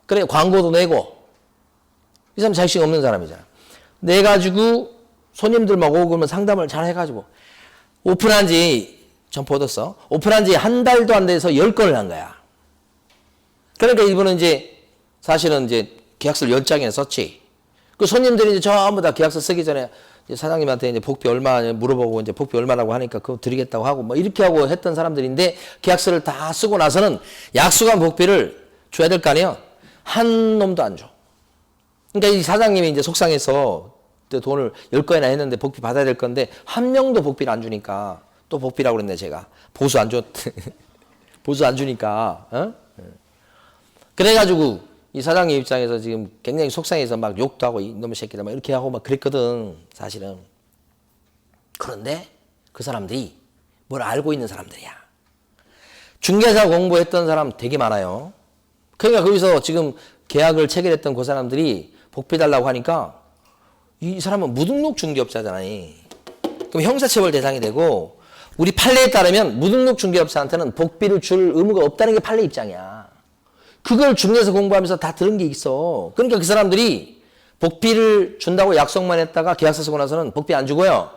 그래, 광고도 내고. 이 사람 자격증 없는 사람이잖아. 내가지고 손님들 막 오고 그러면 상담을 잘 해가지고 오픈한 지 점포 얻었어. 오픈한 지 한 달도 안 돼서 10건을 한 거야. 그러니까 이분은 이제 사실은 이제 계약서를 10장이나 썼지. 그 손님들이 이제 전부 다 계약서 쓰기 전에 이제 사장님한테 이제 복비 얼마 물어보고 이제 복비 얼마라고 하니까 그거 드리겠다고 하고 뭐 이렇게 하고 했던 사람들인데 계약서를 다 쓰고 나서는 약속한 복비를 줘야 될 거 아니에요? 한 놈도 안 줘. 그러니까 이 사장님이 이제 속상해서 돈을 10건이나 했는데 복비 받아야 될 건데 한 명도 복비를 안 주니까 또 복비라고 그랬네 제가. 보수 안 줬. 보수 안 주니까. 그래가지고 이 사장님 입장에서 지금 굉장히 속상해서 막 욕도 하고 이놈의 새끼들 막 이렇게 하고 막 그랬거든 사실은. 그런데 그 사람들이 뭘 알고 있는 사람들이야. 중개사 공부했던 사람 되게 많아요. 그러니까 거기서 지금 계약을 체결했던 그 사람들이 복비 달라고 하니까 이 사람은 무등록 중개업자잖아요. 그럼 형사처벌 대상이 되고 우리 판례에 따르면 무등록 중개업자한테는 복비를 줄 의무가 없다는 게 판례 입장이야. 그걸 중개에서 공부하면서 다 들은 게 있어. 그러니까 그 사람들이 복비를 준다고 약속만 했다가 계약서 쓰고 나서는 복비 안 주고요.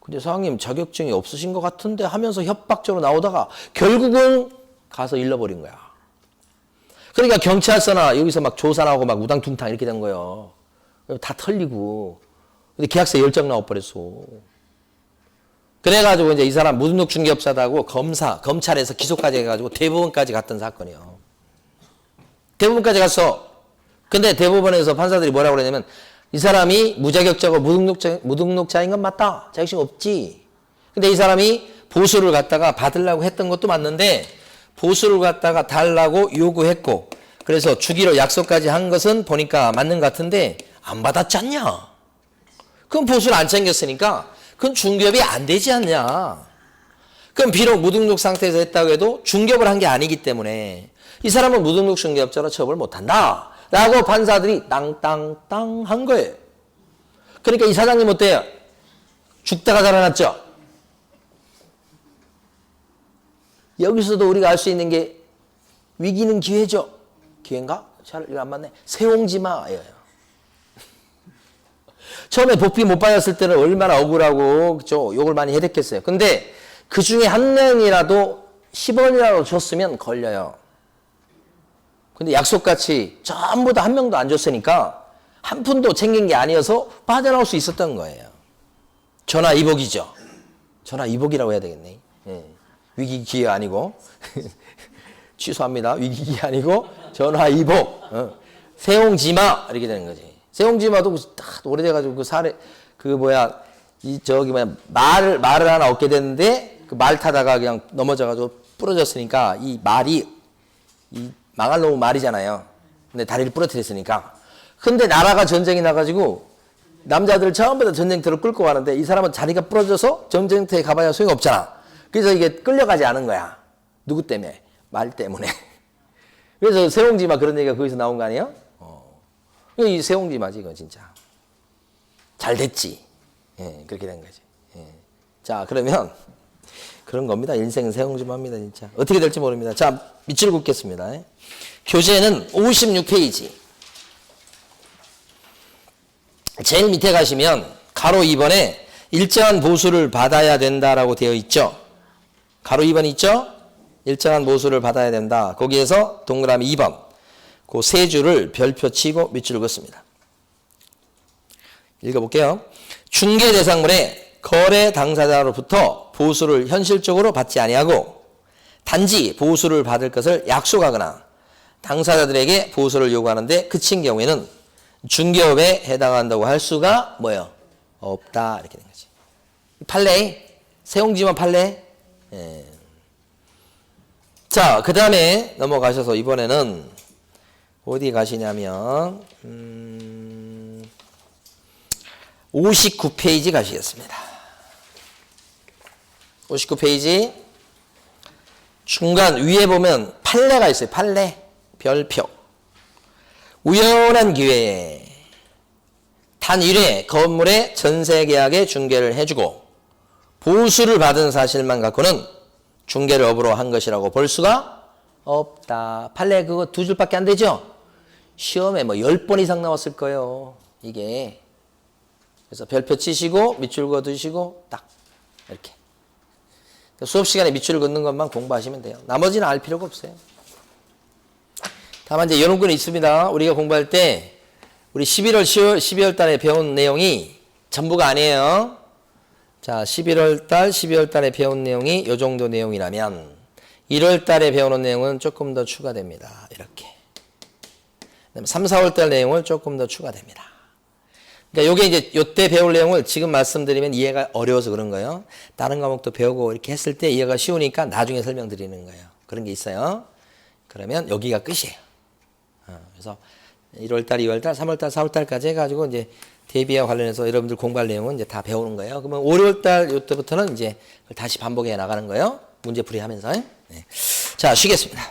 근데 사장님 자격증이 없으신 것 같은데 하면서 협박적으로 나오다가 결국은 가서 잃어버린 거야. 그러니까 경찰서나 여기서 막 조사 나오고 막 우당퉁탕 이렇게 된 거예요. 다 털리고 근데 계약서에 열장 나와버렸어. 그래가지고 이제 이 사람 무등록 중개업자다고 검찰에서 기소까지 해가지고 대법원까지 갔던 사건이요. 대법원까지 갔어. 근데 대법원에서 판사들이 뭐라고 그러냐면 이 사람이 무자격자고 무등록자인 건 맞다. 자격증 없지. 근데 이 사람이 보수를 갖다가 받으려고 했던 것도 맞는데 보수를 갖다가 달라고 요구했고 그래서 주기로 약속까지 한 것은 보니까 맞는 것 같은데 안 받았지 않냐. 그럼 보수를 안 챙겼으니까 그건 중개업이 안 되지 않냐. 그럼 비록 무등록 상태에서 했다고 해도 중개업을 한 게 아니기 때문에 이 사람은 무등록 중개업자로 처벌 못한다. 라고 판사들이 땅땅땅 한 거예요. 그러니까 이 사장님 어때요? 죽다가 살아났죠? 여기서도 우리가 알 수 있는 게 위기는 기회죠. 기회인가? 잘 이거 안 맞네. 세옹지마예요. 처음에 복비 못 받았을 때는 얼마나 억울하고 그죠? 욕을 많이 해댔겠어요. 근데 그 중에 한 명이라도 10원이라도 줬으면 걸려요. 근데 약속같이 전부 다 한 명도 안 줬으니까 한 푼도 챙긴 게 아니어서 빠져나올 수 있었던 거예요. 전화위복이죠. 전화위복이라고 해야 되겠네. 예. 위기 기회 아니고 취소합니다. 위기 기회 아니고 전화위복. 세옹지마 이렇게 되는 거지. 세옹지마도 딱 오래돼가지고 그 사례 말을 하나 얻게 됐는데 그 말 타다가 그냥 넘어져가지고 부러졌으니까 이 말이 망할 놈은 말이잖아요. 근데 다리를 부러뜨렸으니까. 근데 나라가 전쟁이 나가지고 남자들 전부 다 전쟁터로 끌고 가는데 이 사람은 자리가 부러져서 전쟁터에 가봐야 소용없잖아. 그래서 이게 끌려가지 않은 거야. 누구 때문에? 말 때문에. 그래서 세옹지마 그런 얘기가 거기서 나온 거 아니에요? 이 세옹지마지 이거 진짜. 잘 됐지. 예, 그렇게 된 거지. 예. 자, 그러면 그런 겁니다. 인생은 세옹지마입니다, 진짜. 어떻게 될지 모릅니다. 자, 밑줄 긋겠습니다. 교재는 56페이지. 제일 밑에 가시면 가로 2번에 일정한 보수를 받아야 된다라고 되어 있죠. 가로 2번 있죠? 일정한 보수를 받아야 된다. 거기에서 동그라미 2번. 그 세 줄을 별표 치고 밑줄 긋습니다. 읽어볼게요. 중개 대상물의 거래 당사자로부터 보수를 현실적으로 받지 아니하고 단지 보수를 받을 것을 약속하거나 당사자들에게 보수를 요구하는데 그친 경우에는 중개업에 해당한다고 할 수가 뭐예요? 없다. 이렇게 된 거지. 판례. 세옹지마 판례. 예. 자, 그 다음에 넘어가셔서 이번에는 어디 가시냐면 59페이지 가시겠습니다. 59페이지 중간 위에 보면 판례가 있어요. 판례. 별표. 우연한 기회에 단 1회 건물의 전세계약의 중개를 해주고 보수를 받은 사실만 갖고는 중개를 업으로 한 것이라고 볼 수가 없다. 판례 그거 두 줄밖에 안 되죠? 시험에 뭐 10번 이상 나왔을 거예요. 이게. 그래서 별표 치시고 밑줄 그어두시고 딱 이렇게. 수업 시간에 밑줄을 긋는 것만 공부하시면 돼요. 나머지는 알 필요가 없어요. 다만 이제 이런 건 있습니다. 우리가 공부할 때 우리 12월 달에 배운 내용이 전부가 아니에요. 자, 11월 달, 12월 달에 배운 내용이 이 정도 내용이라면 1월 달에 배우는 내용은 조금 더 추가됩니다. 이렇게. 3, 4월 달 내용을 조금 더 추가됩니다. 그러니까 요게 이제 요때 배울 내용을 지금 말씀드리면 이해가 어려워서 그런 거예요. 다른 과목도 배우고 이렇게 했을 때 이해가 쉬우니까 나중에 설명드리는 거예요. 그런 게 있어요. 그러면 여기가 끝이에요. 그래서 1월 달, 2월 달, 3월 달, 4월 달까지 해가지고 이제 대비와 관련해서 여러분들 공부할 내용은 이제 다 배우는 거예요. 그러면 5월 달 요때부터는 이제 다시 반복해 나가는 거예요. 문제풀이 하면서. 네. 자, 쉬겠습니다.